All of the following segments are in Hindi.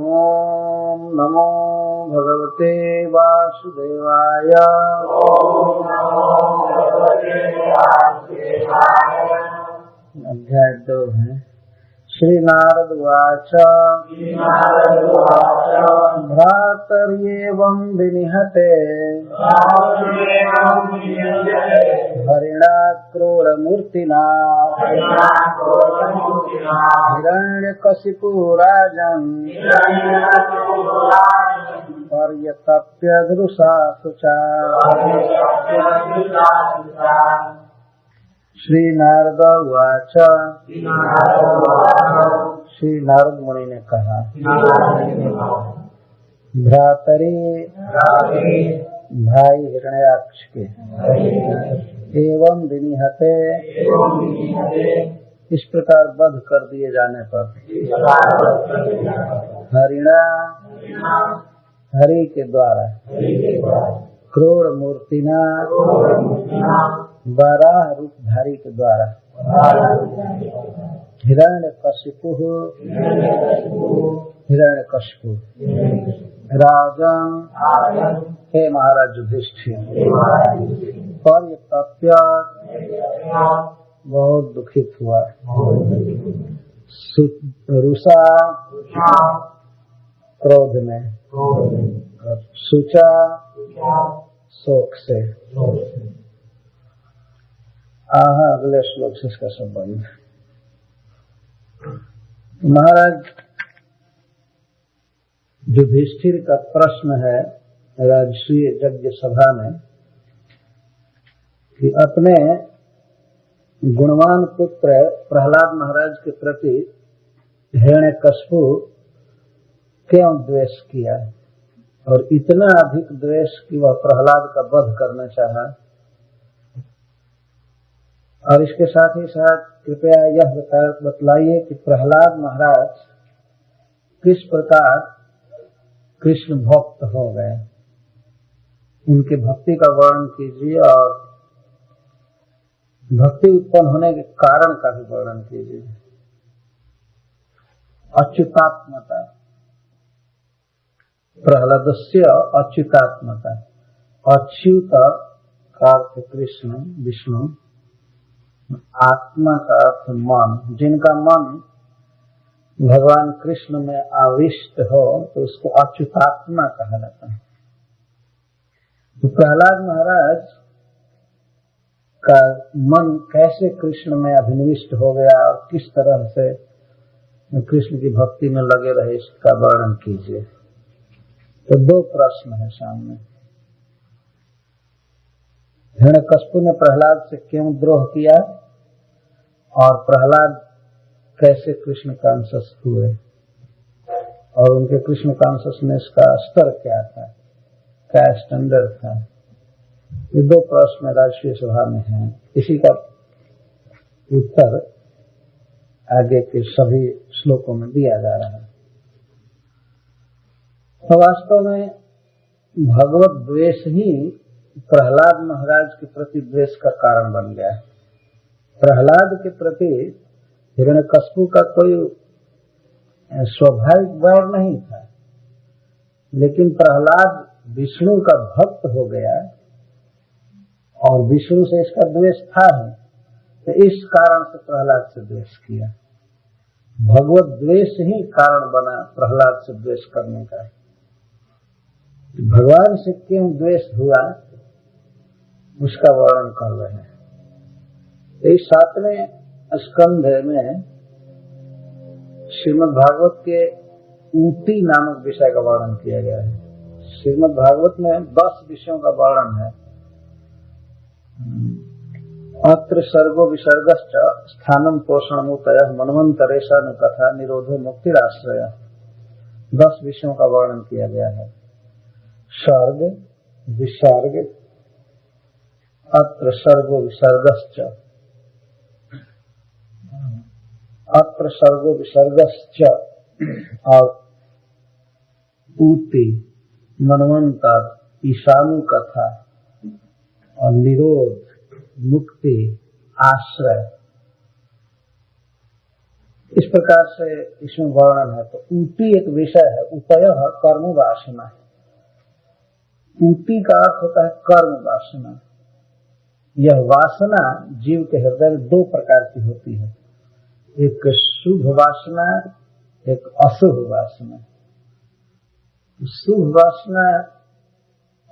ओम नमो भगवते वासुदेवाय। अध्याय 2 है। श्री नारद उवाच भ्रातर्येवं विनिहते हरिणा क्रूरमूर्तिना हिरण्यकशिपु राजन् पर्यतप्य दृशा शुचा। श्री नारद उवाच श्री नारद मुनि ने कहा, भ्रातरी भाई हिरण्याक्ष के एवं विनिहते इस प्रकार वध कर दिए जाने पर हरिणा हरि के द्वारा क्रूर मूर्तिना बारह रूपधारी के द्वारा हिरण्यकशिपु राजन हे महाराज युधिष्ठिर परितप्य बहुत दुखित हुआ, रुषा क्रोध में, शुचा शोक से। अगले श्लोक से इसका संबंध। महाराज युधिष्ठिर का प्रश्न है राजसूय यज्ञ सभा में कि अपने गुणवान पुत्र प्रहलाद महाराज के प्रति हिरण्यकशिपु क्यों द्वेष किया और इतना अधिक द्वेष कि वह प्रहलाद का वध करना चाहा। और इसके साथ ही साथ कृपया यह बतलाइए कि प्रहलाद महाराज किस प्रकार कृष्ण भक्त हो गए, उनकी भक्ति का वर्णन कीजिए और भक्ति उत्पन्न होने के कारण का भी वर्णन कीजिए। अच्युतात्मता, प्रहलादस्य अच्युतात्मता। अच्युत का अर्थ कृष्ण विष्णु, आत्मा का अर्थ मन, जिनका मन भगवान कृष्ण में आविष्ट हो तो उसको अच्युतात्मा कहा जाता है। तो प्रहलाद महाराज का मन कैसे कृष्ण में अभिनिविष्ट हो गया और किस तरह से कृष्ण की भक्ति में लगे रहे, इसका वर्णन कीजिए। तो 2 प्रश्न है सामने। हिरण्यकशिपु ने प्रहलाद से क्यों द्रोह किया और प्रहलाद कैसे कृष्ण कॉन्शस हुए और उनके कृष्ण कॉन्शसनेस का स्तर क्या था, क्या स्टैंडर्ड था। ये 2 प्रश्न राजसूय सभा में हैं। इसी का उत्तर आगे के सभी श्लोकों में दिया जा रहा है। तो वास्तव में भगवत द्वेष ही प्रहलाद महाराज के प्रति द्वेष का कारण बन गया है। प्रहलाद के प्रति हिरण्यकशिपु का कोई स्वाभाविक वैर नहीं था, लेकिन प्रहलाद विष्णु का भक्त हो गया और विष्णु से इसका द्वेष था ही, तो इस कारण से प्रहलाद से द्वेष किया। भगवत द्वेष ही कारण बना प्रहलाद से द्वेष करने का। भगवान से क्यों द्वेष हुआ उसका वर्णन कर रहे हैं। इस 7वें स्कंध में श्रीमद् भागवत के ऊटी नामक विषय का वर्णन किया गया है। श्रीमद् भागवत में 10 विषयों का वर्णन है। अत्र सर्गो विसर्गश्च स्थानम पोषणमुतयः मन्वन्तरेशानुकथा निरोधो मुक्तिराश्रय। 10 विषयों का वर्णन किया गया है। सर्ग, विसर्ग, अत्र सर्गो विसर्गश्च, अत्र सर्गो विसर्गश्च और ऊती, मन्वंतर, ईशानु कथा और निरोध, मुक्ति, आश्रय। इस प्रकार से इसमें वर्णन है। तो ऊटी एक विषय है, उपयः कर्म वासना। ऊटी का अर्थ होता है कर्म वासना। यह वासना जीव के हृदय में दो प्रकार की होती है, एक शुभ वासना, एक अशुभ वासना। शुभ वासना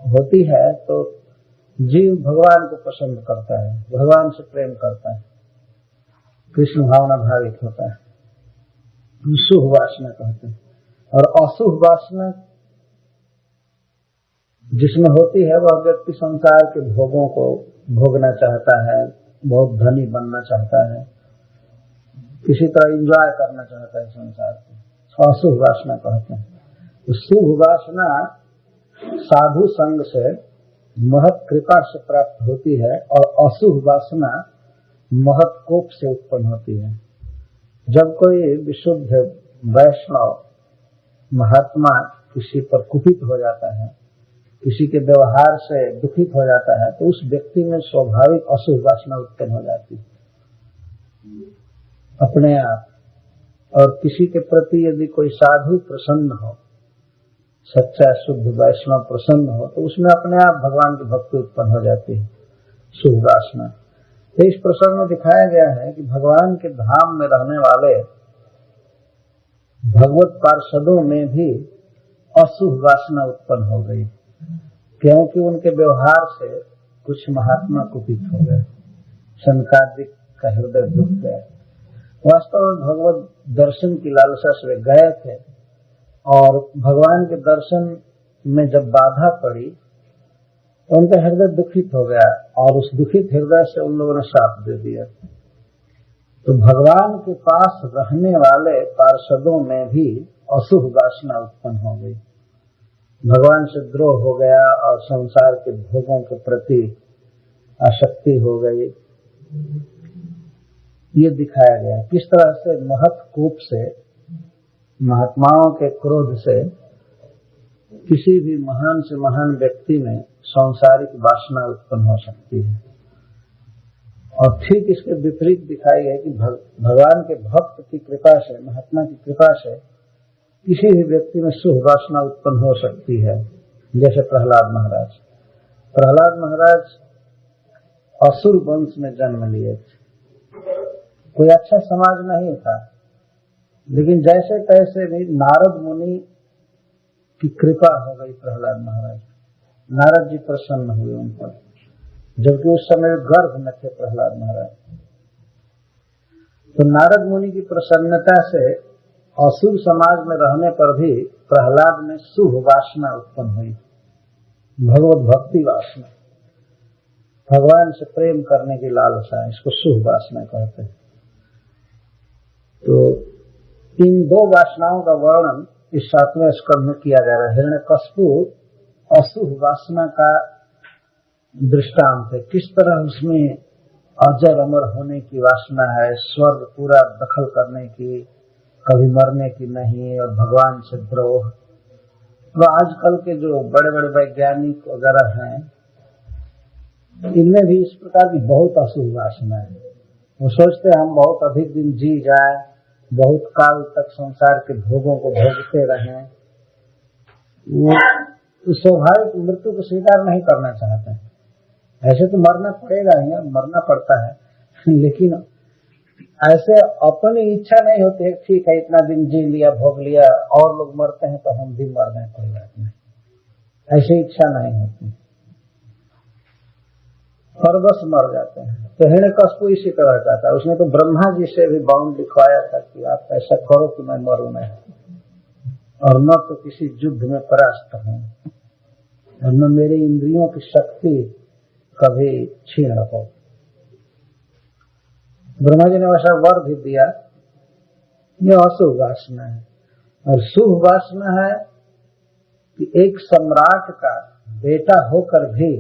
होती है तो जीव भगवान को पसंद करता है, भगवान से प्रेम करता है, कृष्ण भावना भावित होता है, शुभ वासना कहते हैं। और अशुभ वासना जिसमें होती है वह व्यक्ति संसार के भोगों को भोगना चाहता है, बहुत धनी बनना चाहता है, किसी तरह एंजॉय करना चाहता है संसार को, अशुभ वासना कहते हैं। तो शुभ वासना साधु संग से महत कृपा से प्राप्त होती है और अशुभ वासना महत कोप से उत्पन्न होती है। जब कोई विशुद्ध वैष्णव महात्मा किसी पर कुपित हो जाता है, किसी के व्यवहार से दुखित हो जाता है, तो उस व्यक्ति में स्वाभाविक अशुभ वासना उत्पन्न हो जाती है अपने आप। और किसी के प्रति यदि कोई साधु प्रसन्न हो, सच्चा शुद्ध वैष्णव प्रसन्न हो, तो उसमें अपने आप भगवान की भक्ति उत्पन्न हो जाती है, शुभ वासना। तो इस प्रसंग में दिखाया गया है कि भगवान के धाम में रहने वाले भगवत पार्षदों में भी अशुभ वासना उत्पन्न हो गई, क्योंकि उनके व्यवहार से कुछ महात्मा कुपित हो गए, शंकादिक का हृदय दुख गया। वास्तव में भगवत दर्शन की लालसा से वे गए थे और भगवान के दर्शन में जब बाधा पड़ी तो उनका हृदय दुखित हो गया और उस दुखित हृदय से उन लोगों ने श्राप दे दिया। तो भगवान के पास रहने वाले पार्षदों में भी अशुभ वासना उत्पन्न हो गई, भगवान से द्रोह हो गया और संसार के भोगों के प्रति आसक्ति हो गई। ये दिखाया गया किस तरह से महत कूप से, महात्माओं के क्रोध से किसी भी महान से महान व्यक्ति में सांसारिक वासना उत्पन्न हो सकती है। और ठीक इसके विपरीत दिखाई है कि भगवान के भक्त की कृपा से, महात्मा की कृपा से किसी भी व्यक्ति में शुभ वासना उत्पन्न हो सकती है। जैसे प्रहलाद महाराज, प्रहलाद महाराज असुर वंश में जन्म लिए थे, कोई अच्छा समाज नहीं था, लेकिन जैसे तैसे भी नारद मुनि की कृपा हो गई प्रहलाद महाराज, नारद जी प्रसन्न हुए उन पर, जबकि उस समय गर्भ में थे प्रहलाद महाराज। तो नारद मुनि की प्रसन्नता से असुर समाज में रहने पर भी प्रहलाद में शुभ वासना उत्पन्न हुई, भगवत भक्ति वासना, भगवान से प्रेम करने की लालसा, इसको शुभ वासना कहते हैं। तो इन दो वासनाओं का वर्णन इस 7वें स्कंध में किया जा रहा है। हिरण्यकशिपु अशुभ वासना का दृष्टांत है, किस तरह उसमें अजर अमर होने की वासना है, स्वर्ग पूरा दखल करने की, कभी मरने की नहीं, और भगवान से द्रोह। तो आजकल के जो बड़े बड़े वैज्ञानिक वगैरह हैं, इनमें भी इस प्रकार की बहुत अशुभ वासना है। वो सोचते हैं हम बहुत अधिक दिन जी जाए, बहुत काल तक संसार के भोगों को भोगते रहें। वो स्वाभाविक मृत्यु को स्वीकार नहीं करना चाहते हैं। ऐसे तो मरना पड़ेगा ही, मरना पड़ता है, लेकिन ऐसे अपनी इच्छा नहीं होती है, ठीक है इतना दिन जी लिया, भोग लिया, और लोग मरते हैं तो हम भी मर रहे, कोई बात नहीं, ऐसी इच्छा नहीं होती, और बस मर जाते हैं। तो हिरण्यकशिपु इसी तरह का था, उसने तो ब्रह्मा जी से भी बाउंड लिखवाया था कि आप ऐसा करो कि मैं मरूं नहीं, और न तो किसी युद्ध में परास्त हूं, और न मेरी इंद्रियों की शक्ति कभी छीन हो। ब्रह्मा जी ने वैसा वर भी दिया। यह अशुभ वासना है। और शुभ वासना है कि एक सम्राट का बेटा होकर भी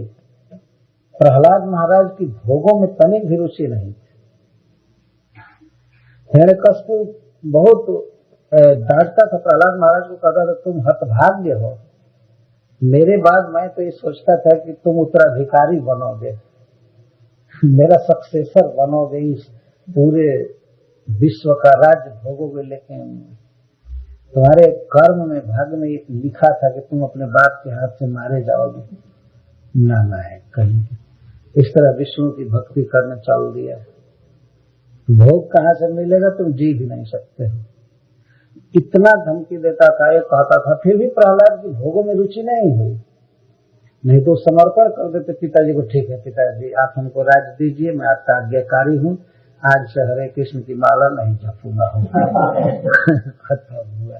प्रहलाद महाराज की भोगों में तनिक भी रुचि नहीं थी। हिरण्यकशिपु बहुत डांटता था प्रहलाद महाराज को, कहता था तुम हतभाग्य हो, मेरे बाद मैं तो ये सोचता था कि तुम उत्तराधिकारी बनोगे, मेरा सक्सेसर बनोगे इस पूरे विश्व का राज्य भोगोगे, लेकिन तुम्हारे कर्म में भाग में लिखा था कि तुम अपने बाप के हाथ से मारे जाओगे। ना है कहीं इस तरह विष्णु की भक्ति करने चल दिया। भोग कहाँ से मिलेगा, तुम जी भी नहीं सकते हो। इतना धमकी देता था, ये कहता था, फिर भी प्रहलाद की भोगों में रुचि नहीं हुई। नहीं तो समर्पण कर देते पिताजी को, ठीक है पिताजी आप हमको राज्य दीजिए, मैं आपका आज्ञाकारी हूँ, आज से हरे कृष्ण की माला नहीं जपूंगा। खत्म हुआ।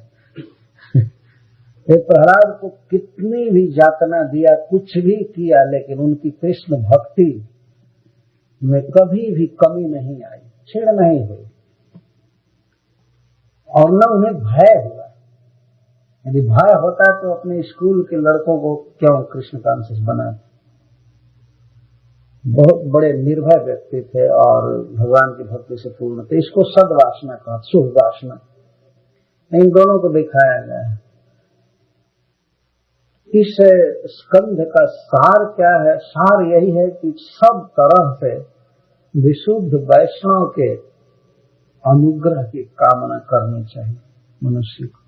प्रहलाद को कितनी भी यातना दिया, कुछ भी किया, लेकिन उनकी कृष्ण भक्ति में कभी भी कमी नहीं आई, छेड़ नहीं हुई, और न उन्हें भय हुआ। यदि भय होता तो अपने स्कूल के लड़कों को क्यों कृष्ण कॉन्शियस बना। बहुत बड़े निर्भय व्यक्ति थे और भगवान की भक्ति से पूर्ण थे। इसको सद्वासना कहा, शुभ वासना। इन दोनों को दिखाया गया है। इस स्कंध का सार क्या है? सार यही है कि सब तरह से विशुद्ध वैष्णव के अनुग्रह की कामना करनी चाहिए मनुष्य को।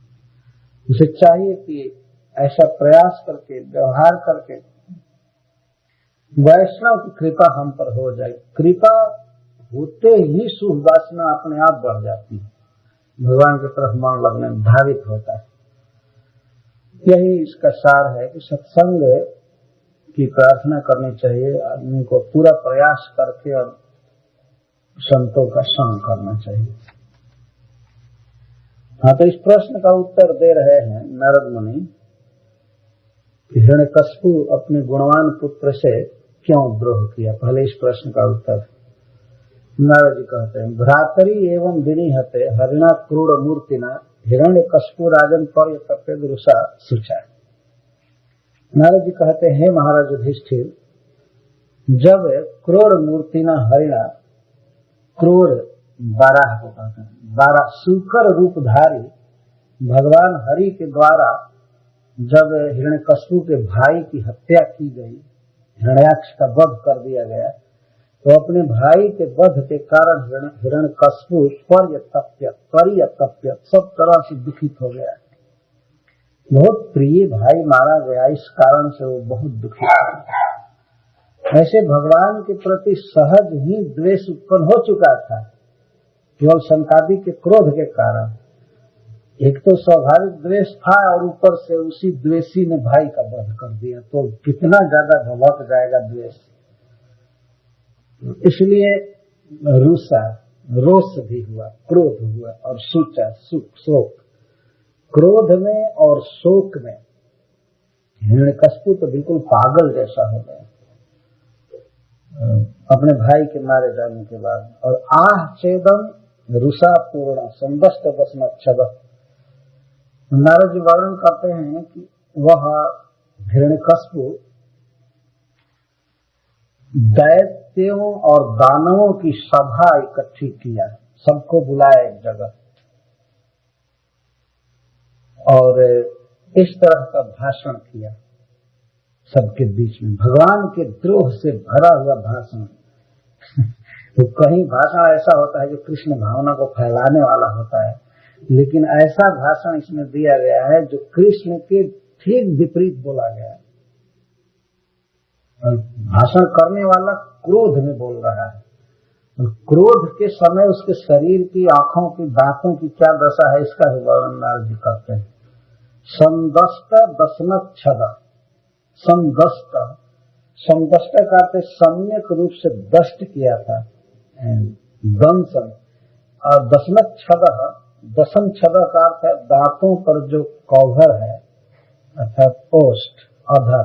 उसे चाहिए कि ऐसा प्रयास करके, व्यवहार करके वैष्णव की कृपा हम पर हो जाए। कृपा होते ही शुभ वासना अपने आप बढ़ जाती है, भगवान की तरफ मन लगने धावित होता है। यही इसका सार है कि सत्संग की प्रार्थना करनी चाहिए आदमी को, पूरा प्रयास करके और संतों का संग करना चाहिए। हाँ, तो इस प्रश्न का उत्तर दे रहे हैं नारद मुनि। हिरण्यकशिपु अपने गुणवान पुत्र से क्यों द्रोह किया, पहले इस प्रश्न का उत्तर। नारद जी कहते हैं, भ्रातरी एवं विनिहते हरिणा क्रूर मूर्तिना हिरण्यकशिपु राजन पर तपेदुषा सूचा। नारद जी कहते हैं, महाराज युधिष्ठिर, जब क्रूर मूर्तिना हरिणा, क्रूर बारह को कहते हैं, 12 सूकर रूपधारी भगवान हरि के द्वारा जब हिरण्यकशिपु के भाई की हत्या की गई, हिरण्याक्ष का वध कर दिया गया, तो अपने भाई के वध के कारण हिरण्यकशिपु परितप्य सब तरह से दुखित हो गया। बहुत प्रिय भाई मारा गया, इस कारण से वो बहुत दुखित हो। ऐसे भगवान के प्रति सहज ही द्वेष उत्पन्न हो चुका था, केवल संतादि के क्रोध के कारण। एक तो स्वाभाविक द्वेष था और ऊपर से उसी द्वेषी ने भाई का वध कर दिया, तो कितना ज्यादा भड़क जाएगा द्वेष। इसलिए रोष भी हुआ, क्रोध हुआ और सूचा, शोक। क्रोध में और शोक में हिरण्यकशिपु तो बिल्कुल पागल जैसा हो गया अपने भाई के मारे जाने के बाद। और आह चेदम रुषा पूर्ण संदष्ट दशमक्षद। नारद जी वर्णन करते हैं कि वह हिरण्यकशिपु दैत्यों और दानवों की सभा इकट्ठी किया, सबको बुलाया एक जगह, और इस तरह का भाषण किया सबके बीच में, भगवान के द्रोह से भरा हुआ भाषण। तो कहीं भाषण ऐसा होता है जो कृष्ण भावना को फैलाने वाला होता है, लेकिन ऐसा भाषण इसमें दिया गया है जो कृष्ण के ठीक विपरीत बोला गया है। और भाषण करने वाला क्रोध में बोल रहा है, और क्रोध के समय उसके शरीर की, आंखों की, दांतों की क्या दशा है, इसका वर्णन नारद जी करते हैं। संदष्ट दशनच्छद। संदष्ट का अर्थ सम्यक रूप से दष्ट किया था, दंसन। और दशनच्छद, दशन छद का अर्थ है दांतों पर जो कवर है, अर्थात ओष्ठ, अधर।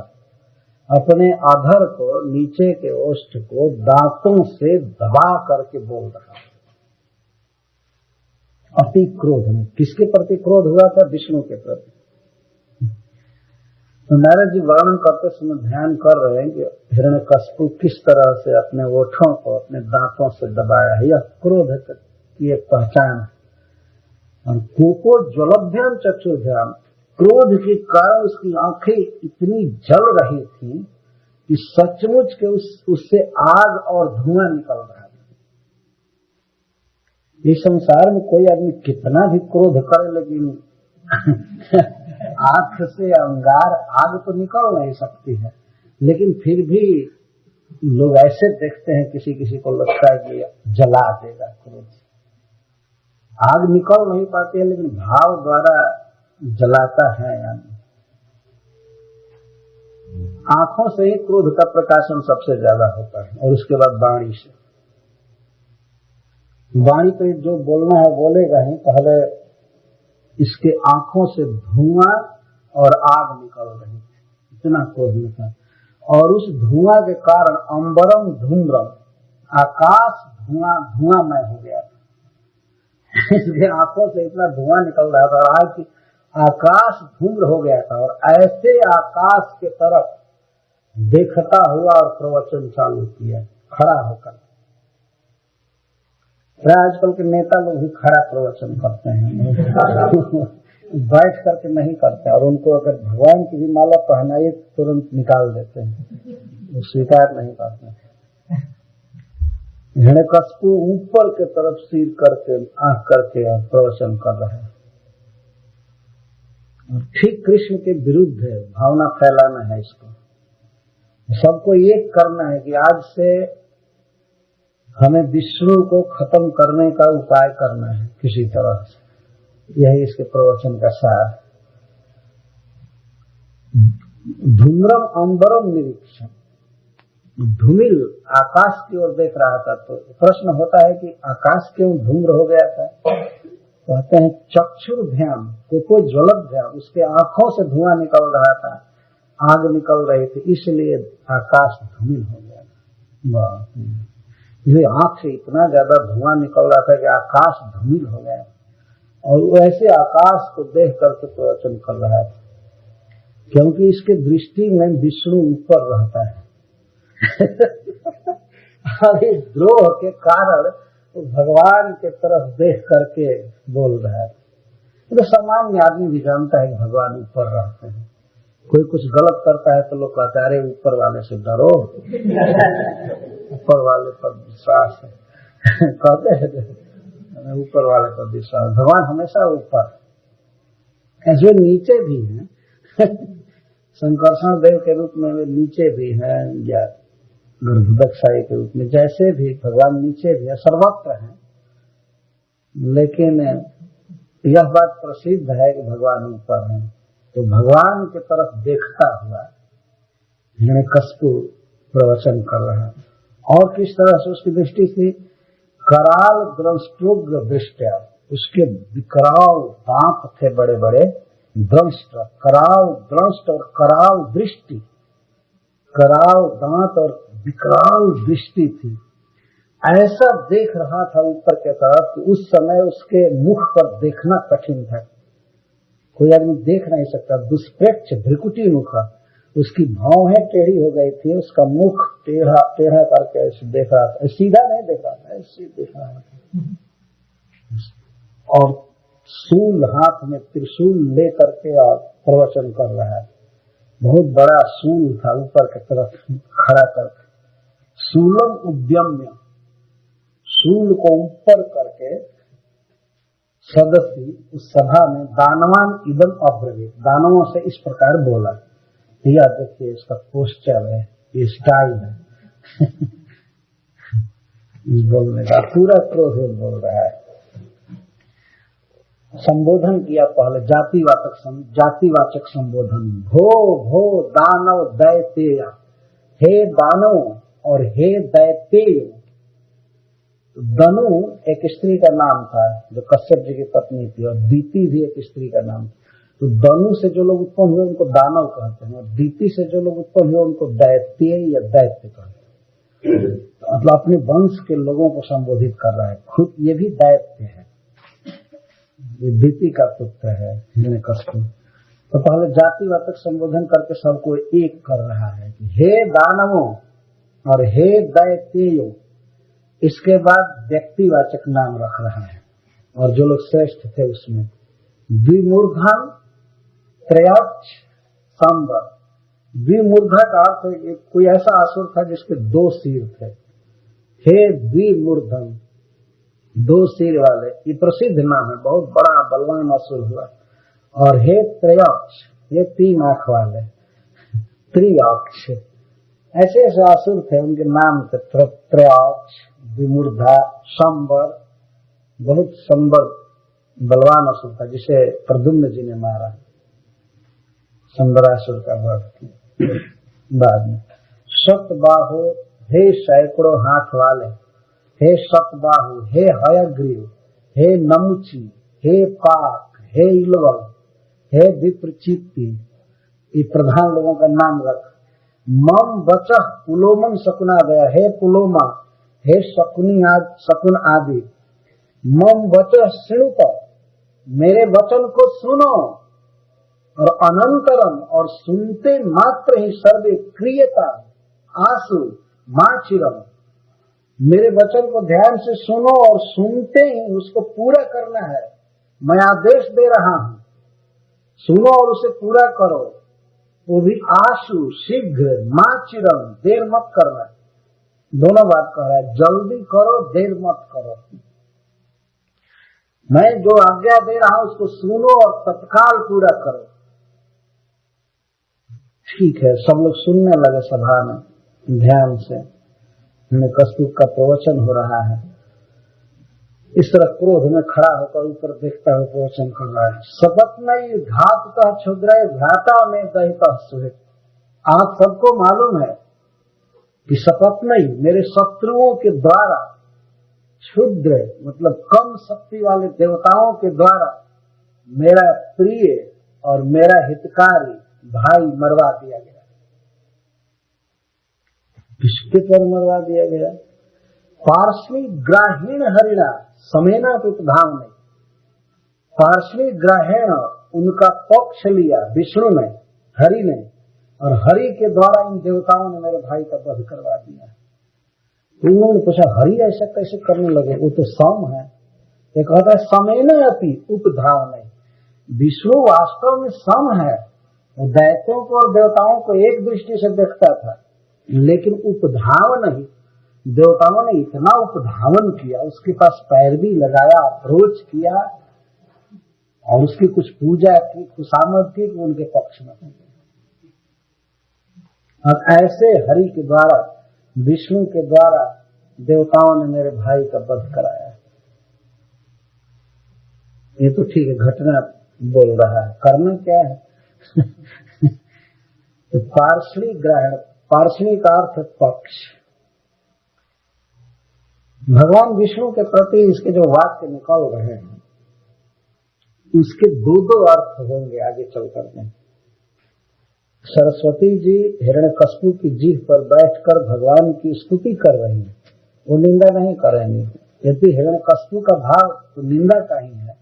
अपने अधर को, नीचे के ओष्ठ को दांतों से दबा करके बोल रहा है अति क्रोध में। किसके प्रति क्रोध हुआ था? विष्णु के प्रति। तो नारद जी वर्णन करते समय ध्यान कर रहे हैं कि हिरण्यकशिपु किस तरह से अपने ओठों को अपने दांतों से दबाया है, यह क्रोध की एक पहचान है। और कोको ज्वलभ्याम चक्षुर्भ्याम, क्रोध के कारण उसकी आंखें इतनी जल रही थी कि सचमुच के उससे आग और धुआं निकल रहा था। इस संसार में कोई आदमी कितना भी क्रोध करे, लेकिन आंख से अंगार आग तो निकल नहीं सकती है, लेकिन फिर भी लोग ऐसे देखते हैं, किसी किसी को लगता है कि जला देगा क्रोध। आग निकल नहीं पाती है, लेकिन भाव द्वारा जलाता है। यानी आंखों से ही क्रोध का प्रकाशन सबसे ज्यादा होता है, और उसके बाद वाणी से। वाणी तो जो बोलना है बोलेगा ही, पहले इसके आंखों से धुआं और आग निकल रही थी, इतना क्रोध था। और उस धुआं के कारण अंबरम धूम्रम, आकाश धुआंमय हो गया था। इसके आंखों से इतना धुआं निकल रहा था, आज की आकाश धूम्र हो गया था। और ऐसे आकाश के तरफ देखता हुआ और प्रवचन चालू किया, खड़ा होकर। आजकल के नेता लोग भी खड़ा प्रवचन करते हैं, बैठ करके नहीं करते। और उनको अगर भगवान की भी माला पहनाइए तुरंत निकाल देते हैं, स्वीकार नहीं करते। हिरण्यकश्यप ऊपर के तरफ सिर करके, आंख करके और प्रवचन कर रहे हैं। ठीक कृष्ण के विरुद्ध है, भावना फैलाना है। इसको सबको एक करना है कि आज से हमें विष्णु को खत्म करने का उपाय करना है किसी तरह से। यही इसके प्रवचन का सार। धूम्रम अंबरम निरीक्षण, धूमिल आकाश की ओर देख रहा था। तो प्रश्न होता है कि आकाश क्यों धूम्र हो गया था? कहते हैं चक्षुर्भ्याम कोई ज्वलभ्याम, उसके आंखों से धुआं निकल रहा था, आग निकल रही थी, इसलिए आकाश धूमिल हो गया। ये आंख से इतना ज्यादा धुआं निकल रहा था कि आकाश धूमिल हो गया। और वैसे आकाश को देख करके प्रवचन कर रहा था, क्योंकि इसके दृष्टि में विष्णु ऊपर रहता है। और इस द्रोह के कारण तो भगवान के तरफ देख करके बोल रहा है। तो सामान्य आदमी भी जानता है कि भगवान ऊपर रहते हैं। कोई कुछ गलत करता है तो लोग कहते हैं अरे ऊपर वाले से डरो, ऊपर वाले पर विश्वास है। कहते हैं ऊपर वाले पर विश्वास। भगवान हमेशा ऊपर, जो नीचे भी है। संकर्षण देव के रूप में वे नीचे भी हैं, या गर्भदक्षाई के रूप में, जैसे भी भगवान नीचे भी है, सर्वत्र है। लेकिन यह बात प्रसिद्ध है कि भगवान ऊपर है। तो भगवान की तरफ देखता हुआ हिरण्यकश्यप प्रवचन कर रहा है। और किस तरह से उसकी दृष्टि थी? कराल द्रष्टोग्र दृष्टया, उसके विकराल दांत थे बड़े बड़े, द्रष्ट, कराल दृष्ट और कराल दृष्टि, कराल दांत और विकराल दृष्टि थी। ऐसा देख रहा था ऊपर के तरफ कि उस समय उसके मुख पर देखना कठिन था। कोई आदमी देख नहीं सकता। दुष्प्रेक्ष भ्रिकुटी मुख, उसकी भौहें टेढ़ी हो गई थी, उसका मुख टेढ़ा टेढ़ा करके ऐसे देख रहा था, सीधा नहीं देख रहा था, ऐसे देख रहा था। और शूल हाथ में, त्रिशूल ले करके और प्रवचन कर रहा है। बहुत बड़ा शूल था, ऊपर की तरफ खड़ा करके। शूलम उद्यम्य, शूल को ऊपर करके सदस्य उस सभा में दानवान इदम अब्रवीत, दानवों से इस प्रकार बोला। यह देखिए इसका पोस्चर है, ये स्टाइल है। बोलने का पूरा क्रोध बोल रहा है। संबोधन किया पहले, जातिवाचक संबोधन। भो भो दानव दैतेय, हे दानव और हे दैतेय। दनु एक स्त्री का नाम था जो कश्यप जी की पत्नी थी, और दीति भी एक स्त्री का नाम था। तो दनु से जो लोग उत्पन्न हुए उनको दानव कहते हैं, और दीति से जो लोग उत्पन्न हुए उनको दैत्य या दैत्य कहते हैं। तो मतलब अपने वंश के लोगों को संबोधित कर रहा है। खुद ये भी दैत्य है, ये दीति का पुत्र है हिरण्यकश्यप। तो पहले जातिवाचक संबोधन करके सबको एक कर रहा है कि हे दानवों और हे दैत्यो। इसके बाद व्यक्तिवाचक नाम रख रहा है, और जो लोग श्रेष्ठ थे उसमें द्विमूर्धन त्रयक्ष सांबर। द्विमूर्धा का अर्थ कोई ऐसा असुर था जिसके दो सिर थे। हे द्विमूर्धन, 2 सिर वाले, ये प्रसिद्ध नाम है, बहुत बड़ा बलवान असुर हुआ। और हे त्रयक्ष, ये 3 आंख वाले, त्रियक्ष, ऐसे ऐसे असुर थे, उनके नाम थे त्रयक्ष, विमूर्धा, संबर, बहुत संबर बलवान असुर था जिसे प्रद्युम्न जी ने मारा, संबरासुर का वध। बाद में शतबाहु, हे सैकड़ों हाथ वाले, हे शतबाहु, हे हयग्रीव, हे नमुची, हे पाक, हे इलवल, हे विप्रचित्ति, ये प्रधान लोगों का नाम रख। मम बचह पुलोमन शकुना गया, हे पुलोमा, हे शकुन आदि, मम वचः श्रृणुत, मेरे वचन को सुनो, और अनंतरम, और सुनते मात्र ही सर्वे क्रियता आसु माचिरम, मेरे वचन को ध्यान से सुनो और सुनते ही उसको पूरा करना है। मैं आदेश दे रहा हूं, सुनो और उसे पूरा करो, वो भी आशु, शीघ्र, माचिरम, देर मत करना। दोनों बात कह रहा है, जल्दी करो, देर मत करो। मैं जो आज्ञा दे रहा हूं उसको सुनो और तत्काल पूरा करो। ठीक है, सब लोग सुनने लगे सभा में ध्यान से। हिरण्यकश्यप का प्रवचन हो रहा है, इस तरह क्रोध में खड़ा होकर ऊपर देखता हुआ प्रवचन कर रहा है। शपथ नहीं घाततः क्षुद्र भ्राता में दहितः सुहित। आप सबको मालूम है कि शपथ नहीं, मेरे शत्रुओं के द्वारा, क्षुद्र मतलब कम शक्ति वाले देवताओं के द्वारा मेरा प्रिय और मेरा हितकारी भाई मरवा दिया गया। किसके पर मरवा दिया गया? पार्श्वी ग्राहीण हरिणा समेना पितधाम ने, पार्श्वी ग्राहीण उनका पक्ष लिया विष्णु ने, हरि ने, और हरि के द्वारा इन देवताओं ने मेरे भाई का वध करवा दिया। तो उन्होंने पूछा हरि ऐसा कैसे करने लगे, वो तो सम है। एक कहता है समेना अपि उपधाव ने, विष्णु वास्तव में सम है, वो दैत्यों को और देवताओं को एक दृष्टि से देखता था, लेकिन उपधाव नहीं। देवताओं ने इतना उपधावन किया, उसके पास पैरवी लगाया, अप्रोच किया और उसकी कुछ पूजा की, खुशामद की कि उनके पक्ष में। और ऐसे हरि के द्वारा, विष्णु के द्वारा देवताओं ने मेरे भाई का वध कराया। ये तो ठीक है, घटना बोल रहा है, करना क्या है? तो पार्श्वी ग्रहण, पार्श्वी का अर्थ पक्ष। भगवान विष्णु के प्रति इसके जो वाक्य निकल रहे हैं उसके 2 अर्थ होंगे आगे चलकर में। सरस्वती जी हिरण्यकश्यप की जीभ पर बैठकर भगवान की स्तुति कर रही है, वो निंदा नहीं करेंगे। यदि हिरण्यकश्यप का भाव तो निंदा का ही है।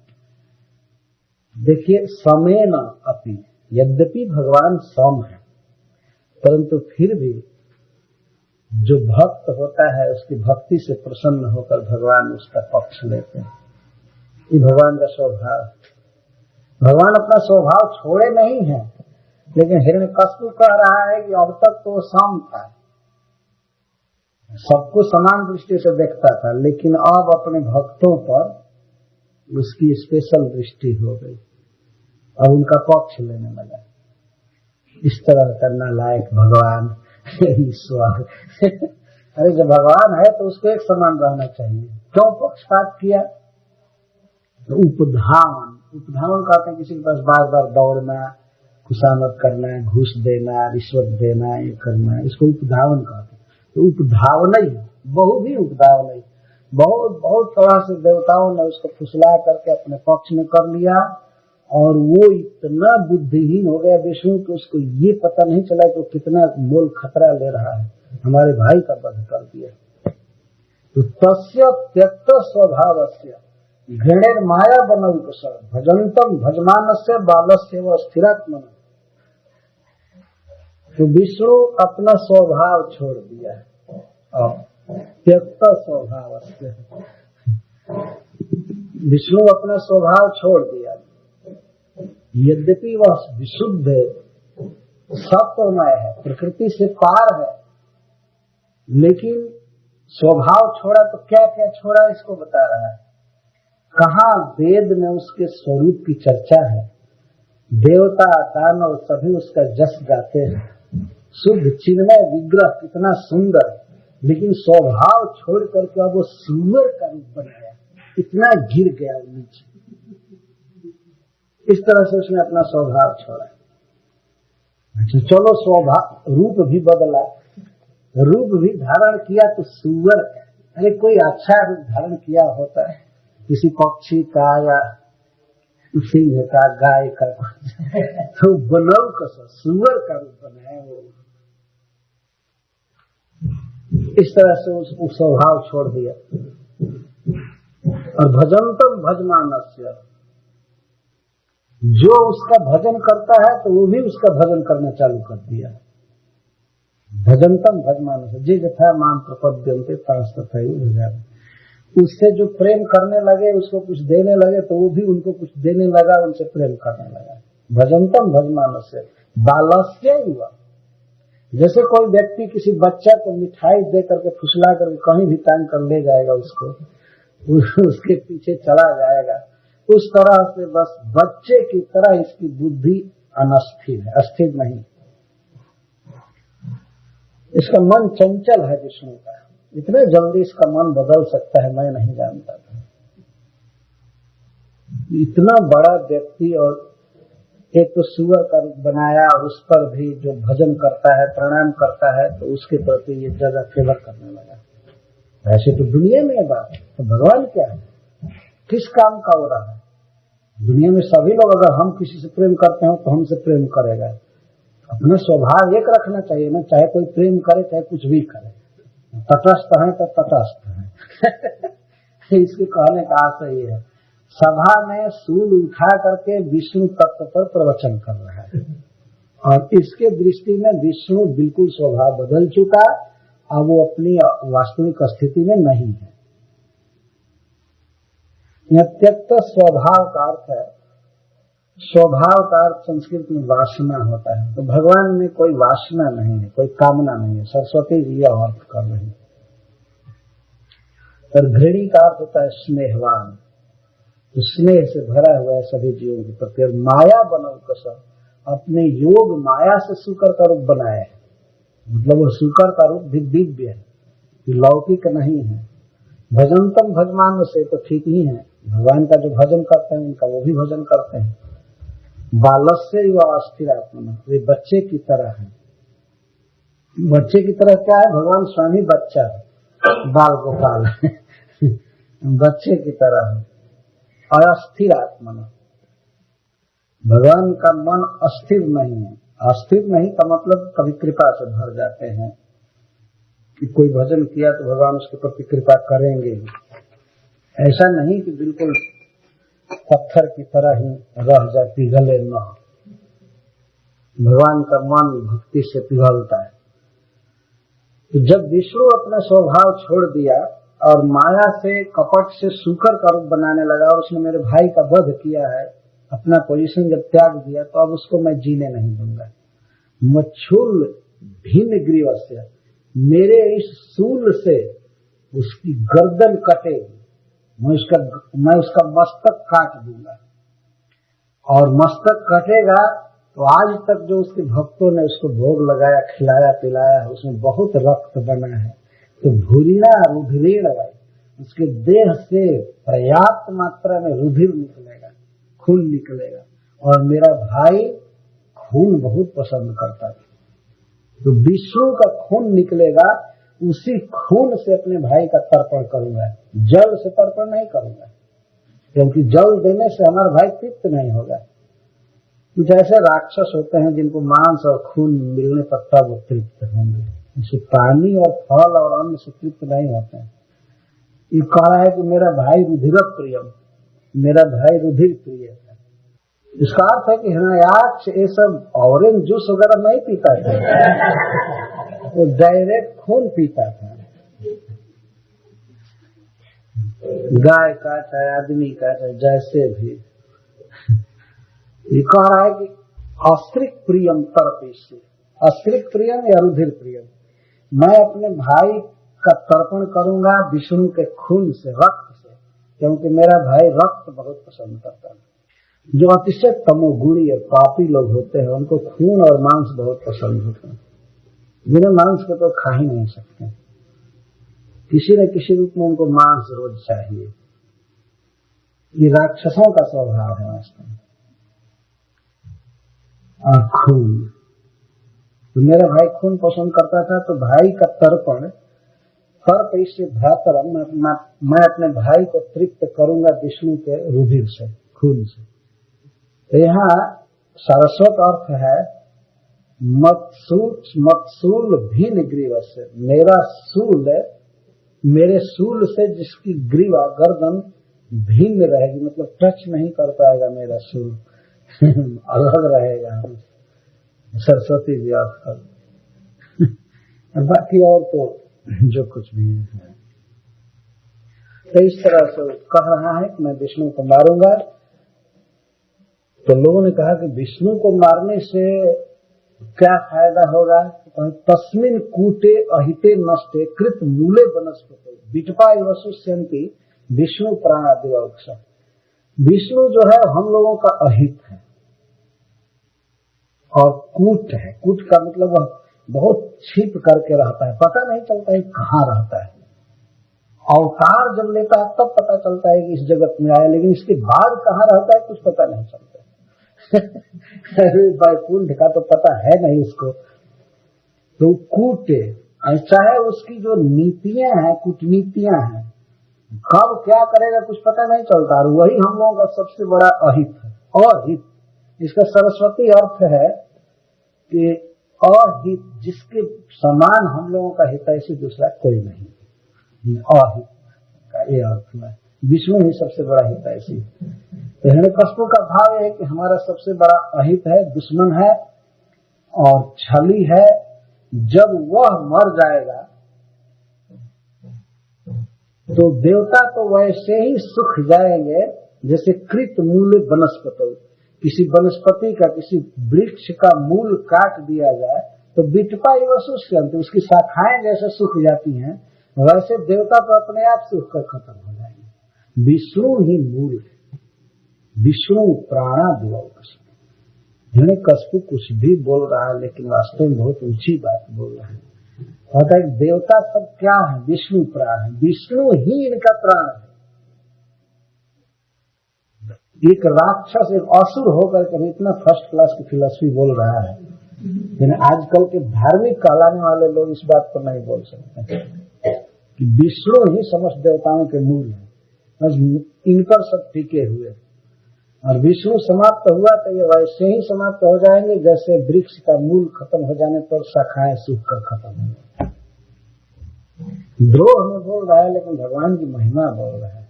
देखिए समेन अपि, यद्यपि भगवान सम है परंतु फिर भी जो भक्त होता है उसकी भक्ति से प्रसन्न होकर भगवान उसका पक्ष लेते हैं। ये भगवान का स्वभाव। भगवान अपना स्वभाव छोड़े नहीं है, लेकिन हिरण्यकश्यप कह रहा है कि अब तक तो सम था, सबको समान दृष्टि से देखता था, लेकिन अब अपने भक्तों पर उसकी स्पेशल दृष्टि हो गई और उनका पक्ष लेने लगा। इस तरह करना लायक भगवान ईश्वर। अरे जब भगवान है तो उसको एक समान रहना चाहिए, क्यों पक्षपात किया? तो उपधावन, उपधावन कहते हैं किसी के पास बार बार दौड़ना, खुशामद करना, घूस देना, रिश्वत देना, ये करना, इसको उपधावन कहते हैं। तो उपधावन ही, बहुत ही उपधावन ही, बहुत बहुत तरह से देवताओं ने उसको फुसला करके अपने पक्ष में कर लिया और वो इतना बुद्धिहीन हो गया विष्णु कि उसको ये पता नहीं चला कि वो कितना मोल खतरा ले रहा है, हमारे भाई का वध कर दिया। तो तस्य त्यक्त स्वभावस्य घृणेर माया बनल कुशल भजंतम भजमानस्य बालस्य व स्थिरात्मन। तो विष्णु अपना स्वभाव छोड़ दिया है, त्यक्त स्वभावस्य, विष्णु अपना स्वभाव छोड़ दिया। यद्यपि वह विशुद्ध सत्वमय है, प्रकृति से पार है, लेकिन स्वभाव छोड़ा तो क्या क्या छोड़ा इसको बता रहा है। कहाँ वेद में उसके स्वरूप की चर्चा है, देवता दानव सभी उसका जस गाते हैं। शुद्ध चिन्मय विग्रह कितना सुंदर, लेकिन स्वभाव छोड़ करके अब वो सुअर का रूप बन गया, इतना गिर गया नीचे। इस तरह से उसने अपना स्वभाव छोड़ा। अच्छा चलो, स्वभाव रूप भी बदला, रूप भी धारण किया तो सुअर का। अरे कोई अच्छा रूप धारण किया होता है, किसी पक्षी का या सिंह का, गाय का, तो बनव कैसा सुअर का रूप बनाया वो। इस तरह से उसको स्वभाव छोड़ दिया। और भजंतम भजमानस्य, जो उसका भजन करता है तो वो भी उसका भजन करना चालू कर दिया। भजंतम भजमानस्य जे यथा माम प्रपद्यन्ते तांस्तथैव भजामि। उससे जो प्रेम करने लगे, उसको कुछ देने लगे तो वो भी उनको कुछ देने लगा, उनसे प्रेम करने लगा। भजंतम भजमानस्य बालस्य युवा। जैसे कोई व्यक्ति किसी बच्चा को मिठाई दे करके फुसला करके कहीं भी टांग कर ले जाएगा, उसको उसके पीछे चला जाएगा, उस तरह से बस बच्चे की तरह इसकी बुद्धि अनस्थिर है, अस्थिर नहीं। इसका मन चंचल है विष्णु का, इतने जल्दी इसका मन बदल सकता है मैं नहीं जानता था। इतना बड़ा व्यक्ति, और एक तो सुअर का रूप बनाया, और उस पर भी जो भजन करता है, प्रणाम करता है, तो उसके प्रति ये जगह फेवर करने लगा। ऐसे तो दुनिया में है बात, तो भगवान क्या है, किस काम का हो रहा है? दुनिया में सभी लोग अगर हम किसी से प्रेम करते हो तो हमसे प्रेम करेगा। अपना स्वभाव एक रखना चाहिए ना, चाहे कोई प्रेम करे चाहे कुछ भी करे, तटस्थ है तो तटस्थ है। इसके कहने का आशय ये है, सभा में सूल उठा करके विष्णु तत्व पर प्रवचन कर रहा है, और इसके दृष्टि में विष्णु बिल्कुल स्वभाव बदल चुका, अब वो अपनी वास्तविक स्थिति में नहीं है। त्यक्त स्वभाव का अर्थ है, स्वभाव का अर्थ संस्कृत में वासना होता है, तो भगवान में कोई वासना नहीं है, कोई कामना नहीं है। सरस्वती जी यह अर्थ कर रही है। और घृणी का अर्थ होता है स्नेहवान, तो स्नेह से भरा हुआ है सभी जीवों के प्रति। माया बनव कसम, अपने योग माया से शुकर का रूप बनाया है, मतलब वो शुकर का रूप भी दिव्य है, लौकिक नहीं है। भजनतम भजमान से तो ठीक ही है, भगवान का जो भजन करते हैं उनका वो भी भजन करते हैं। बालस्य युवा अस्थिर आत्मा, वे बच्चे की तरह है। बच्चे की तरह क्या है? भगवान स्वामी बच्चा है, बाल गोपाल है। बच्चे की तरह है। अस्थिर आत्मा, भगवान का मन अस्थिर नहीं है। अस्थिर नहीं का मतलब कभी कृपा से भर जाते हैं कि कोई भजन किया तो भगवान उसके प्रति कृपा करेंगे। ऐसा नहीं कि बिल्कुल पत्थर की तरह ही रह जाए, पिघले न। भगवान का मन भक्ति से पिघलता है। तो जब विष्णु अपना स्वभाव छोड़ दिया और माया से, कपट से शुकर का रूप बनाने लगा, और उसने मेरे भाई का वध किया है, अपना पोजीशन जब त्याग दिया, तो अब उसको मैं जीने नहीं दूंगा। मच्छुल भिन्न ग्रीवस्य, मेरे इस सूल से उसकी गर्दन कटेगी, मैं उसका मस्तक काट दूंगा। और मस्तक कटेगा तो आज तक जो उसके भक्तों ने उसको भोग लगाया, खिलाया पिलाया है, उसमें बहुत रक्त बना है, तो भूरिणा रुधिरेण भाई, उसके देह से पर्याप्त मात्रा में रुधिर निकलेगा, खून निकलेगा। और मेरा भाई खून बहुत पसंद करता था, तो विष्णु का खून निकलेगा, उसी खून से अपने भाई का तर्पण करूंगा। जल से तर्पण नहीं करूंगा, क्योंकि जल देने से हमारा भाई तृप्त नहीं होगा। कुछ ऐसे राक्षस होते हैं जिनको मांस और खून मिलने पर तब वो तृप्त होंगे, जैसे पानी और फल और अन्न से तृप्त नहीं होते हैं। ये कह रहा है कि मेरा भाई रुधिर प्रियम, मेरा भाई रुधिर प्रिय है। इसका अर्थ है कि हृदयाक्ष ये सब ऑरेंज जूस वगैरह नहीं पीता था, वो डायरेक्ट खून पीता था, गाय का चाहे आदमी का चाहे जैसे भी। ये कह रहा है कि अस्त्रिक प्रियम तर्पेश्य, अस्त्रिक प्रियम या रुधिर प्रियम, मैं अपने भाई का तर्पण करूंगा विष्णु के खून से, रक्त से, क्योंकि मेरा भाई रक्त बहुत पसंद करता है। जो अतिशय तमोगुणी और पापी लोग होते हैं उनको खून और मांस बहुत पसंद होता है, जिन्हें मांस को तो खा ही नहीं सकते, किसी न किसी रूप में उनको मांस रोज चाहिए। ये राक्षसों का स्वभाव है वास्तव में। और खून, तो मेरा भाई खून पसंद करता था, तो भाई का तर्पण इससे भ्रातरम, मैं अपने भाई को तृप्त करूंगा विष्णु के रुधिर से, खून से। तो यहाँ सारस्वत अर्थ है मत्सूल भिन्न ग्रीव से, मेरा सूल, मेरे सूल से जिसकी ग्रीवा गर्दन भिन्न रहेगी, मतलब टच नहीं कर पाएगा मेरा सूल अलग रहेगा। सरस्वती जी अर्थ बाकी और तो जो कुछ भी है। तो इस तरह से कह रहा है कि मैं विष्णु को मारूंगा। तो लोगों ने कहा कि विष्णु को मारने से क्या फायदा होगा? तस्मिन कूटे अहिते नष्टे कृत मूले वनस्पति विटपा वसुष्यंती विष्णु प्राणादिवक्ष। विष्णु जो है हम लोगों का अहित है और कूट है। कूट का मतलब वह बहुत छिप करके रहता है, पता नहीं चलता है कहाँ रहता है। अवतार जब लेता है तब पता चलता है कि इस जगत में आया, लेकिन इसके बाद कहाँ रहता है कुछ पता नहीं चलता। वैकुंठ का तो पता है नहीं उसको। तो कूटे, चाहे उसकी जो नीतियां हैं, कूटनीतियां हैं, कब क्या करेगा कुछ पता नहीं चलता। और वही हम लोगों का सबसे बड़ा अहित है। अहित, इसका सरस्वती अर्थ है कि अहित, जिसके समान हम लोगों का हितैषी दूसरा कोई नहीं। अहित का ये अर्थ है, विष्णु ही सबसे बड़ा हितैषी। तो हिरण्यकश्यप का भाव है कि हमारा सबसे बड़ा अहित है, दुश्मन है और छली है। जब वह मर जाएगा तो देवता तो वैसे ही सुख जाएंगे जैसे कृत मूल वनस्पति, किसी वनस्पति का, किसी वृक्ष का मूल काट दिया जाए तो विटपा वसुष्यंती, उसकी शाखाएं जैसे सूख जाती हैं, वैसे देवता तो अपने आप सूख कर खत्म हो जाएंगे। विष्णु ही मूल है, विष्णु प्राणादिवक्ष। हिरण्यकश्यप कुछ भी बोल रहा है लेकिन वास्तव में बहुत ऊंची बात बोल रहा है। कहता है देवता सब क्या है? विष्णु प्राण है, विष्णु ही इनका प्राण है। एक राक्षस, एक असुर होकर के इतना फर्स्ट क्लास की फिलॉसफी बोल रहा है, लेकिन आजकल के धार्मिक कहलाने वाले लोग इस बात पर नहीं बोल सकते कि विष्णु ही समस्त देवताओं के मूल है, बस इन पर सब टिके हुए। और विष्णु समाप्त हुआ तो ये वैसे ही समाप्त हो जाएंगे जैसे वृक्ष का मूल खत्म हो जाने पर शाखाएं सूख कर खत्म हो जाए। द्रोह में बोल रहा है लेकिन भगवान की महिमा बोल रहा है।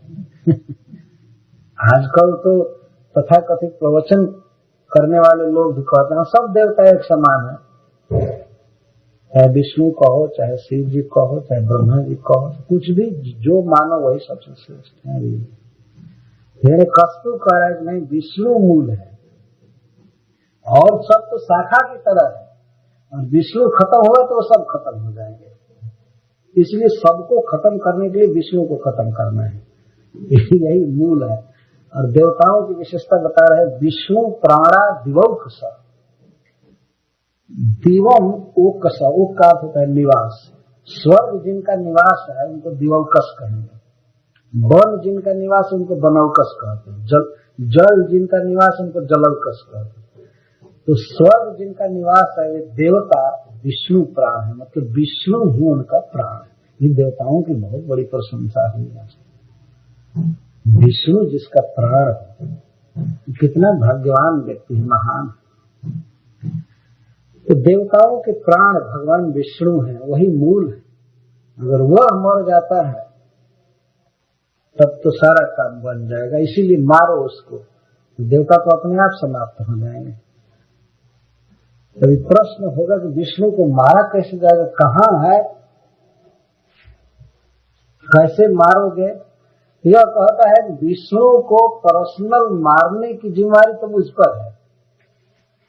आजकल तो तथाकथित प्रवचन करने वाले लोग भी कहते हैं सब देवता एक समान है, चाहे विष्णु कहो, चाहे शिव जी कहो, चाहे ब्रह्मा जी कहो, कुछ भी जो मानो वही सबसे श्रेष्ठ है। हिरण्यकश्यप कह रहा है कि नहीं, विष्णु मूल है और सब तो शाखा की तरह है, और विष्णु खत्म होगा तो सब खत्म हो जाएंगे। इसलिए सबको खत्म करने के लिए विष्णु को खत्म करना है, यही मूल है। और देवताओं की विशेषता बता रहे हैं, विष्णु प्राणा दिवौकस। दिवम ओकस, ओक का होता है निवास, स्वर्ग जिनका निवास है उनको दिवौकस कहेंगे, वन जिनका निवास उनको बनौकस कहते हैं, जल जिनका निवास उनको जलौकस कहते हैं। तो स्वर्ग जिनका निवास है वे देवता विष्णु प्राण है, मतलब विष्णु ही उनका प्राण है। ये देवताओं की बहुत बड़ी प्रशंसा हुई है। विष्णु जिसका प्राण है, कितना भाग्यवान व्यक्ति है, महान। तो देवताओं के प्राण भगवान विष्णु है, वही मूल है। अगर वह मर जाता है तब तो सारा काम बन जाएगा, इसीलिए मारो उसको, तो देवता तो अपने आप समाप्त हो जाएंगे। तभी प्रश्न होगा कि विष्णु को मारा कैसे जाएगा, कहाँ है, कैसे मारोगे? यह कहता है कि विष्णु को पर्सनल मारने की जिम्मेदारी तो मुझ पर है,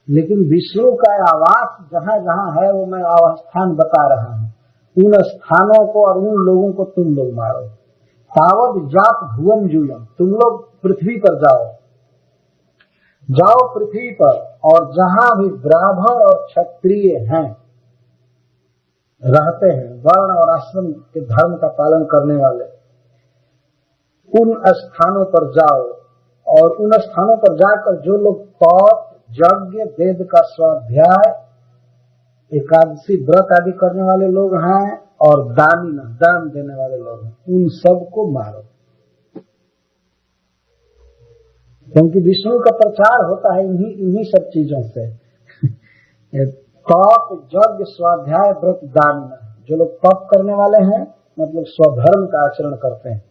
लेकिन विष्णु का आवास जहाँ जहाँ है वो मैं आवास स्थान बता रहा हूँ, उन स्थानों को और उन लोगों को तुम लोग मारो। तावद जात भुवन जूयम, तुम लोग पृथ्वी पर जाओ पृथ्वी पर, और जहां भी ब्राह्मण और क्षत्रिय हैं, रहते हैं, वर्ण और आश्रम के धर्म का पालन करने वाले, उन स्थानों पर जाओ, और उन स्थानों पर जाकर जो लोग तप, यज्ञ, वेद का स्वाध्याय, एकादशी व्रत आदि करने वाले लोग हैं, और दान देने वाले लोग हैं, उन सबको मारो। क्योंकि विष्णु का प्रचार होता है इन्हीं सब चीजों से। तप, यज्ञ, स्वाध्याय, व्रत, दान। जो लोग तप करने वाले हैं, मतलब स्वधर्म का आचरण करते हैं,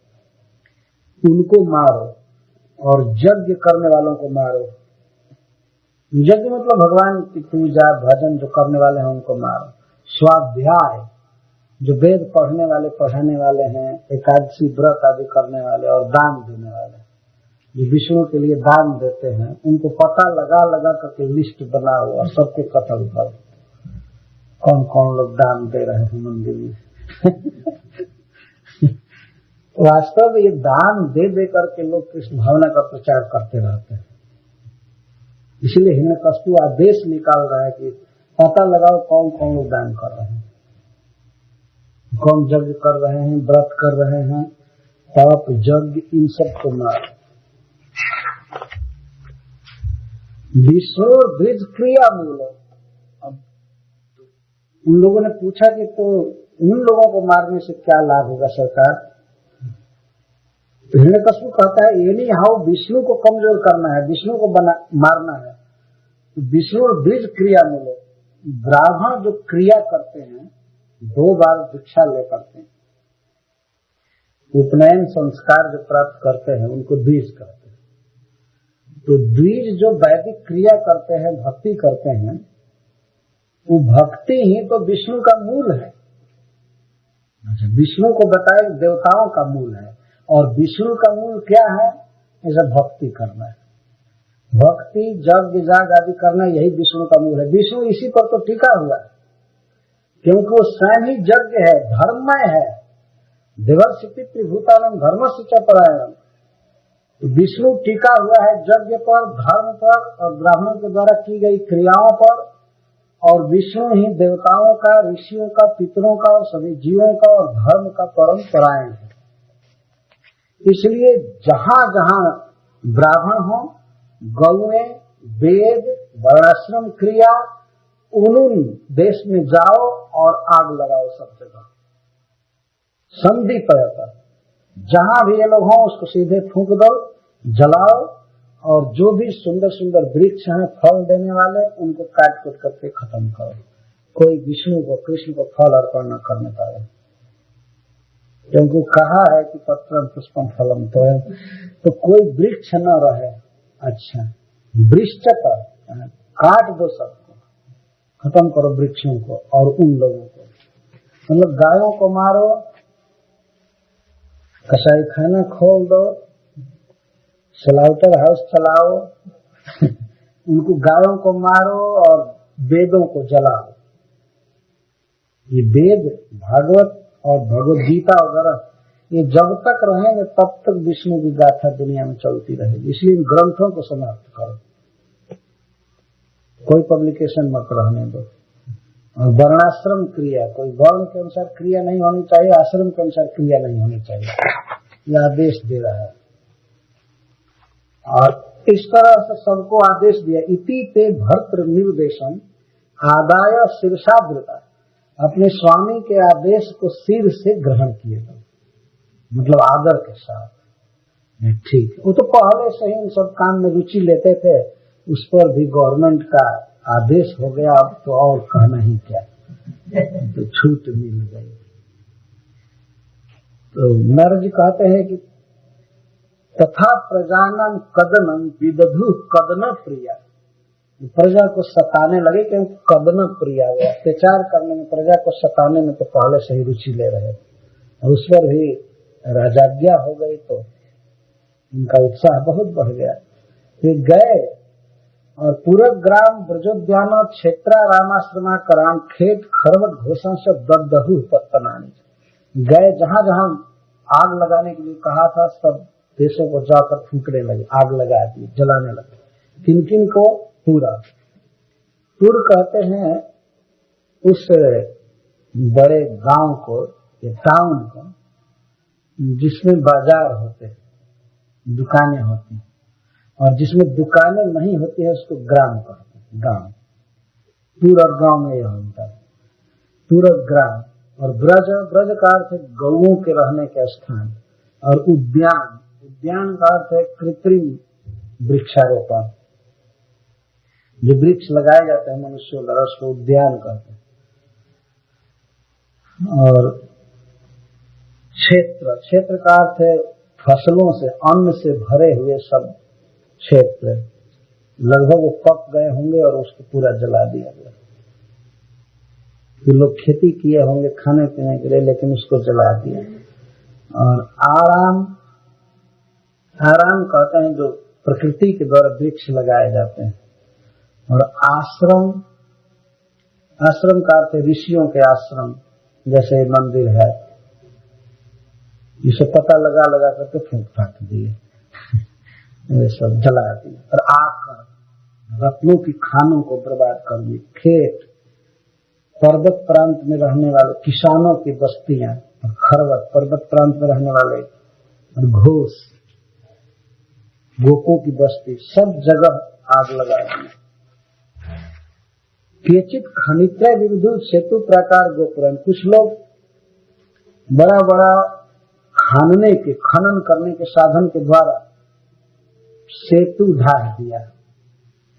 उनको मारो, और यज्ञ करने वालों को मारो। यज्ञ मतलब भगवान की पूजा भजन जो करने वाले हैं उनको मारो। स्वाध्याय, जो वेद पढ़ने वाले पढ़ाने वाले हैं, एकादशी व्रत आदि करने वाले, और दान देने वाले, जो विष्णु के लिए दान देते हैं, उनको पता लगा करके लिस्ट बनाओ और सबके कत्ल करो, कौन कौन लोग दान दे रहे हैं मंदिर में। वास्तव में ये दान दे दे करके लोग कृष्ण भावना का प्रचार करते रहते हैं। इसलिए हिरण्यकशिपु आदेश निकाल रहा है कि पता लगाओ कौन कौन लोग दान कर रहे हैं, कौन यज्ञ कर रहे हैं, व्रत कर रहे हैं, तप, यज्ञ, इन सब को मारो। विष्णु द्विज क्रिया मूल। अब उन लोगों ने पूछा कि तो उन लोगों को मारने से क्या लाभ होगा सरकार? हिरण्यकशिपु कहता है एनी हाउ विष्णु को कमजोर करना है, विष्णु को मारना है। विष्णु द्विज क्रिया मूल, ब्राह्मण जो क्रिया करते हैं, 2 बार दीक्षा ले करते हैं, उपनयन संस्कार जो प्राप्त करते हैं उनको द्विज कहते हैं। तो द्विज जो वैदिक क्रिया करते हैं, भक्ति करते हैं, वो भक्ति ही तो विष्णु का मूल है। विष्णु को बताए देवताओं का मूल है, और विष्णु का मूल क्या है? ऐसा भक्ति करना है, भक्ति, यज्ञ, याग आदि करना, यही विष्णु का मूल है। विष्णु इसी पर तो टिका हुआ है, क्योंकि वो स्वयं ही यज्ञ है, धर्ममय है। देवर्षि पितृभूतानां धर्मस्य च परायणम्। विष्णु टिका हुआ है यज्ञ पर, धर्म पर, और ब्राह्मणों के द्वारा की गई क्रियाओं पर, और विष्णु ही देवताओं का, ऋषियों का, पितरों का और सभी जीवों का और धर्म का परम परायण है। इसलिए जहां जहां ब्राह्मण हो, गौएं, वेद, वर्णाश्रम क्रिया, उन देश में जाओ और आग लगाओ सब जगह, संधि प्रयत्न। जहां भी ये लोग हों उसको सीधे फूंक दो, जलाओ, और जो भी सुंदर सुंदर वृक्ष हैं फल देने वाले, उनको काट कूट करके खत्म करो। कोई विष्णु को, कृष्ण को फल अर्पण न करने पाए, क्योंकि कहा है कि पत्रम पुष्पम फलम तो कोई वृक्ष न रहे। अच्छा, वृक्ष पर काट दो, सबको खत्म करो, वृक्षों को और उन लोगों को। मतलब गायों को मारो, कसाई खाना खोल दो, स्लाउटर हाउस चलाओ, उनको गायों को मारो और वेदों को जलाओ। ये वेद, भागवत और भगवद गीता वगैरह, ये जब तक रहेंगे तब तक विष्णु की गाथा दुनिया में चलती रहेगी। इसलिए इन ग्रंथों को समाप्त करो, कोई पब्लिकेशन मत रहने दो। और वर्णाश्रम क्रिया, कोई वर्ण के अनुसार क्रिया नहीं होनी चाहिए, आश्रम के अनुसार क्रिया नहीं होनी चाहिए, यह आदेश दे रहा है। और इस तरह से सबको आदेश दिया। इति ते भर्तृ निर्देशम आदाय शीर्षाद्रता, अपने स्वामी के आदेश को सिर से ग्रहण किए, मतलब आदर के साथ। ठीक, वो तो पहले से ही उन सब काम में रुचि लेते थे, उस पर भी गवर्नमेंट का आदेश हो गया, अब तो और कहना ही क्या, तो छूट मिल गई। तो नर जी कहते हैं कि तथा प्रजानम कदनम विदधु कदन प्रिया, प्रजा को सताने लगे, क्योंकि कदन प्रिया, अत्याचार करने में, प्रजा को सताने में तो पहले से ही रुचि ले रहे, और उस पर भी राजाज्ञा हो गई तो उनका उत्साह बहुत बढ़ गया। फिर गए और पूरा ग्राम ब्रजोद्यान क्षेत्रा रामाश्रमा कराम खेत खरवट घोषण से ददहु पत्तनानी, गए जहां जहां आग लगाने के लिए कहा था, सब देशों को जाकर फूकने लगे, आग लगा दी, जलाने लगे। किन किन को? तुर। तुर कहते हैं उस बड़े गांव को, टाउन को, जिसमें बाजार होते हैं, दुकानें होती हैं, और जिसमें दुकानें नहीं होती है उसको ग्राम कहते हैं। गांव, तुर और गांव में यह होता है, तुर और ग्राम। और ब्रज, ब्रज का अर्थ है गौओं के रहने के स्थान, और उद्यान, उद्यान का अर्थ है कृत्रिम वृक्षारोपण, जो वृक्ष लगाए जाते हैं मनुष्यों द्वारा, उसको उद्यान कहते हैं। और क्षेत्र, क्षेत्र का अर्थ है फसलों से, अन्न से भरे हुए सब क्षेत्र। लगभग वो पक गए होंगे और उसको पूरा जला दिया गया। लोग खेती किए होंगे खाने पीने के लिए, लेकिन उसको जला दिया। और आराम, आराम कहते हैं जो प्रकृति के द्वारा वृक्ष लगाए जाते हैं। और आश्रम, आश्रम का अर्थ है ऋषियों के आश्रम, जैसे मंदिर है, इसे पता लगा लगा करके फूंक फाक दिए, ये सब जला दिए। और आकर, रत्नों की खानों को बर्बाद कर दिए। खेत, पर्वत प्रांत में रहने वाले किसानों की बस्तियां, और खरवट, पर्वत प्रांत में रहने वाले, और घोष, गोपों की बस्ती, सब जगह आग लगा दी। केचित खनित्रय विविधु सेतु प्राकार गोपुरन, कुछ लोग बड़ा बड़ा खानने के, खनन करने के साधन के द्वारा सेतु ढाह दिया,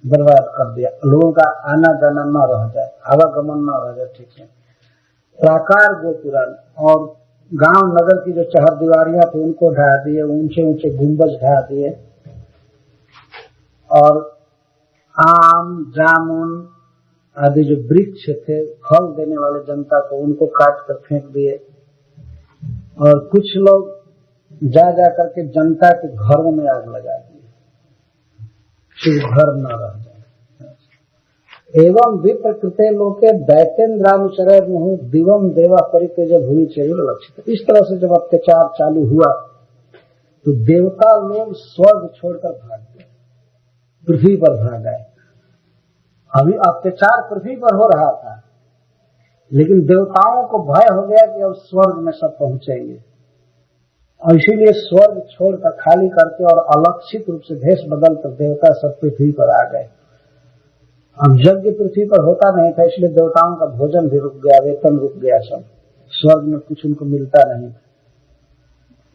बर्बाद कर दिया, लोगों का आना जाना न रह जाए, आवागमन न रह जाए ठीक है। प्राकार गोपुरन, और गांव नगर की जो चहर दीवारियां थी उनको ढा दिए, ऊंचे ऊंचे गुंबज ढा दिए। और आम, जामुन आदि जो वृक्ष थे फल देने वाले जनता को, उनको काट कर फेंक दिए। और कुछ लोग जा जा करके जनता के घरों में आग लगा दी, फिर घर न रह जाए। एवं विप्रकृते लोके दैतेन्द्रानुचर मुहु दिवम देवा परितेज भूमि चेर लक्षित। इस तरह से जब अत्याचार चालू हुआ तो देवता लोग स्वर्ग छोड़कर भाग गए, पृथ्वी पर भाग गए। अभी अत्याचार पृथ्वी पर हो रहा था, लेकिन देवताओं को भय हो गया कि अब स्वर्ग में सब पहुंचेंगे, और इसीलिए स्वर्ग छोड़कर खाली करके और अलक्षित रूप से भेष बदलकर देवता सब पृथ्वी पर आ गए। अब यज्ञ पृथ्वी पर होता नहीं था, इसलिए देवताओं का भोजन भी रुक गया, वेतन रुक गया, सब स्वर्ग में कुछ उनको मिलता नहीं था।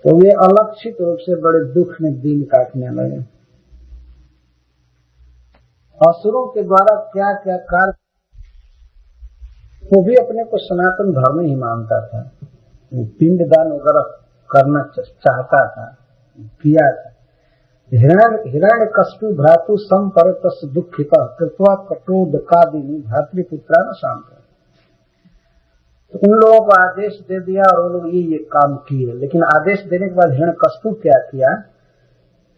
तो वे अलक्षित रूप से बड़े दुख में दिन काटने लगे। असुरों के द्वारा क्या क्या कार्य, वो भी अपने को सनातन धर्म ही मानता था, पिंडदान वगैरह करना चाहता था, किया था। हिरण्यकशिपु भ्रातु संपरतस् दुःखितः कृत्वा कटोदकादिनी भातृपुत्रा न शांत। तो उन लोगों को आदेश दे दिया और वो लोग ये काम किए। लेकिन आदेश देने के बाद हिरण्यकशिपु क्या किया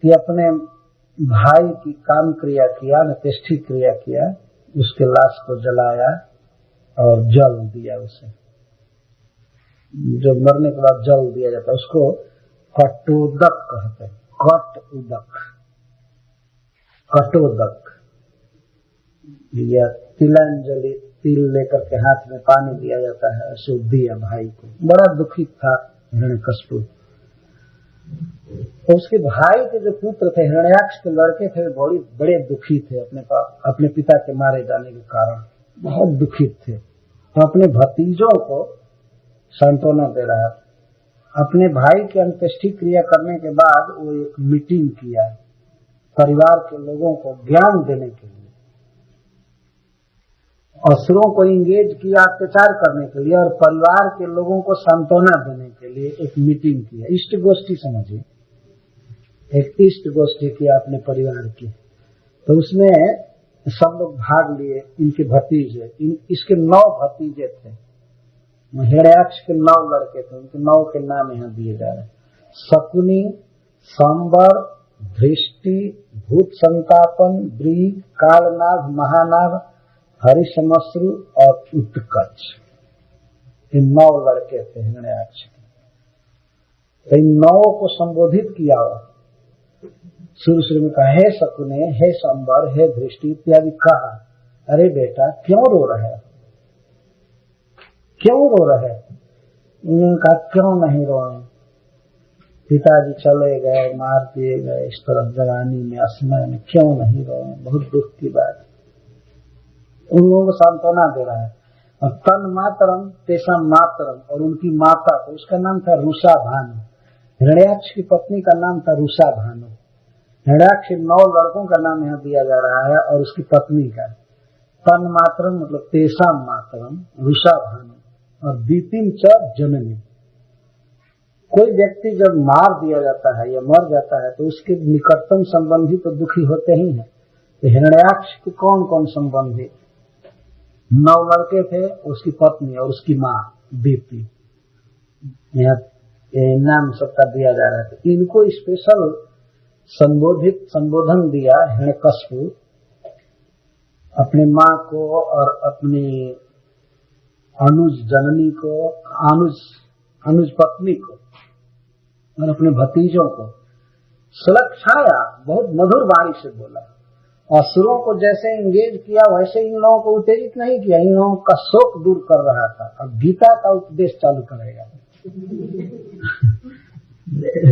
कि अपने भाई की काम क्रिया किया, अंत्येष्टि क्रिया किया, उसके लाश को जलाया और जल दिया उसे। जो मरने के बाद जल दिया जाता है उसको कटोदक कहते हैं। कट उदक, कटोदक, या तिलांजलि, तिल लेकर के हाथ में पानी दिया जाता है, ऐसे दिया भाई को। बड़ा दुखी था हिरण्यकशिपु। तो उसके भाई के जो पुत्र थे, हिरण्याक्ष के लड़के थे, बड़े दुखी थे अपने पिता के मारे जाने के कारण, बहुत दुखित थे। तो अपने भतीजों को सांत्वना दे रहा था। अपने भाई की अंत्येष्टि क्रिया करने के बाद वो एक मीटिंग किया परिवार के लोगों को ज्ञान देने के लिए, असुरों को इंगेज किया अत्याचार करने के लिए, और परिवार के लोगों को सांत्वना देने के लिए एक मीटिंग किया। इष्ट गोष्ठी समझिए, एक इष्ट गोष्ठी किया अपने परिवार की। तो उसमें सब लोग भाग लिए। इनके भतीजे, इसके 9 भतीजे थे। हिरण्याक्ष के 9 लड़के थे, उनके 9 के नाम यहाँ दिए जा रहे हैं। शकुनी, सांबर, धृष्टि, भूत संतापन, व्रीग, कालनाग, महानाग, हरिशमश्रु और उत्कच। इन 9 लड़के थे हिरण्याक्ष के। तो इन 9 को संबोधित किया हुआ। शुरू में कहा हे शकुने, हे संबर, हे दृष्टि इत्यादि कहा। अरे बेटा क्यों रो रहे, क्यों रो रहे? उन्होंने कहा क्यों नहीं रोए, पिताजी चले गए, मार दिए गए, इस तरह जवानी में असमय में, क्यों नहीं रोए, बहुत दुख की बात। उन लोगों को सांत्वना दे रहा है। और तन मातरम तेसा मातरम, और उनकी माता को, उसका नाम था रुषा भानु। हिरण्याक्ष की पत्नी का नाम था रुषा भानु। हिरण्याक्ष 9 लड़कों का नाम यहाँ दिया जा रहा है और उसकी पत्नी का। तन मातरम मतलब तेसा मातरम रुषा भानु, और दीपिम च जननी। कोई व्यक्ति जब मार दिया जाता है या मर जाता है तो उसके निकटतम संबंधी तो दुखी होते ही हैं। तो हिरण्याक्ष के कौन कौन संबंधी? 9 लड़के थे, उसकी पत्नी और उसकी माँ दीप्ति। यहाँ नाम सबका दिया जा रहा है। इनको स्पेशल संबोधन दिया हिरण्यकश्यप अपनी माँ को और अपनी अनुज जननी को, अनुज पत्नी को और अपने भतीजों को। सुलक्षाया बहुत मधुर वाणी से बोला। असुरों को जैसे इंगेज किया वैसे इन लोगों को उत्तेजित नहीं किया, इन लोगों का शोक दूर कर रहा था। अब गीता का उपदेश चालू करेगा।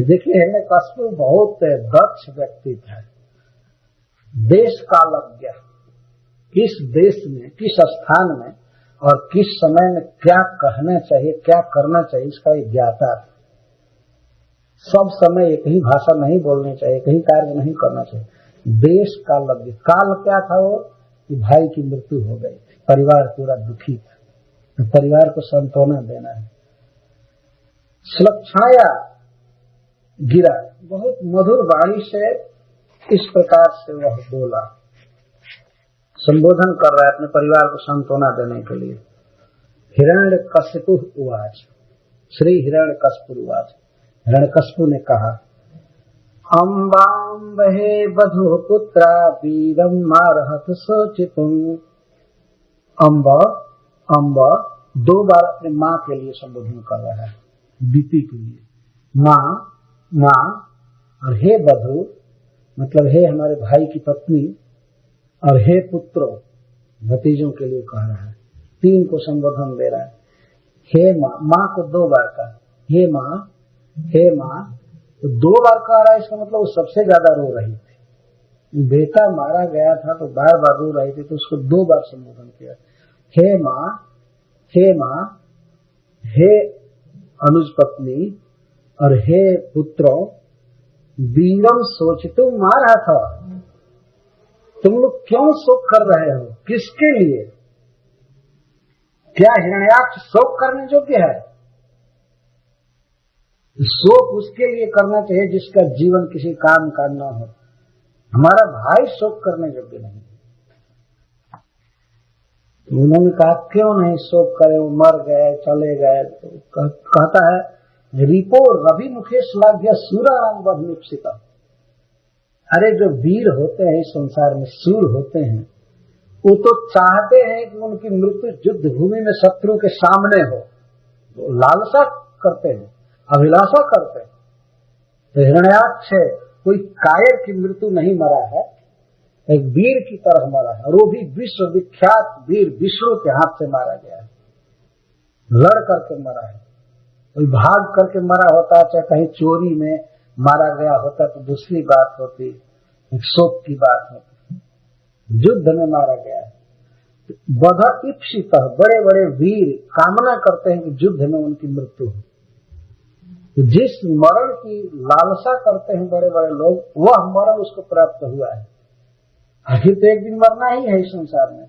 देखिए हिरण्यकश्यप बहुत दक्ष व्यक्ति था, देश कालज्ञ, किस देश में, किस स्थान में और किस समय में क्या कहना चाहिए, क्या करना चाहिए, इसका एक ज्ञाता था। सब समय एक ही भाषा नहीं बोलनी चाहिए, एक ही कार्य नहीं करना चाहिए। देश कालज्ञ। काल क्या था वो कि भाई की मृत्यु हो गई, परिवार पूरा दुखी था, तो परिवार को सांत्वना देना है। सुलक्षाया गिरा, बहुत मधुर वाणी से इस प्रकार से वह बोला, संबोधन कर रहा है अपने परिवार को सांत्वना देने के लिए। हिरण्यकश्यपु उवाच, श्री हिरण्यकश्यप उवाच, हिरण्यकश्यप ने कहा अम्बाम्बहे बधु पुत्रा वीरम मारहत सोचितुम। अम्ब 2 बार अपने माँ के लिए संबोधन कर रहा है, दीपी के लिए। माँ और हे बधु मतलब हे हमारे भाई की पत्नी, और हे पुत्रों भतीजों के लिए कह रहा है। 3 को संबोधन दे रहा है। हे माँ को 2 बार कहा, हे माँ तो 2 बार कह रहा है। इसका मतलब वो सबसे ज्यादा रो रही थी। बेटा मारा गया था तो बार बार रो रही थी, तो उसको 2 बार संबोधन किया। हे माँ, हे अनुज पत्नी और हे पुत्रों, वीरम सोचितु मारा था। तुम लोग क्यों शोक कर रहे हो, किसके लिए? क्या हिरण्याक्ष शोक करने योग्य है? शोक उसके लिए करना चाहिए जिसका जीवन किसी काम का न हो। हमारा भाई शोक करने योग्य नहीं। तो उन्होंने कहा क्यों नहीं शोक करे, वो मर गए, चले गए। तो कहता है रिपो रवि मुखे श्लाघ्य सूराराम वध निप्सिता। अरे जो वीर होते हैं इस संसार में, सूर होते हैं, वो तो चाहते हैं कि उनकी मृत्यु युद्ध भूमि में शत्रु के सामने हो, तो लालसा करते हैं, अभिलाषा करते हैं। तो हिरण्याक्ष कोई कायर की मृत्यु नहीं मरा है, एक वीर की तरह मरा है, और वो भी विश्व विख्यात वीर विष्णु के हाथ से मारा गया है। लड़ करके मरा है, कोई भाग करके मरा होता, चाहे कहीं चोरी में मारा गया होता तो दूसरी बात होती, एक शोक की बात होती। युद्ध में मारा गया है। बध इप्सित, बड़े बड़े वीर कामना करते हैं कि युद्ध में उनकी मृत्यु हो। जिस मरण की लालसा करते हैं बड़े बड़े लोग, वह मरण उसको प्राप्त हुआ है। आखिर तो एक दिन मरना ही है इस संसार में।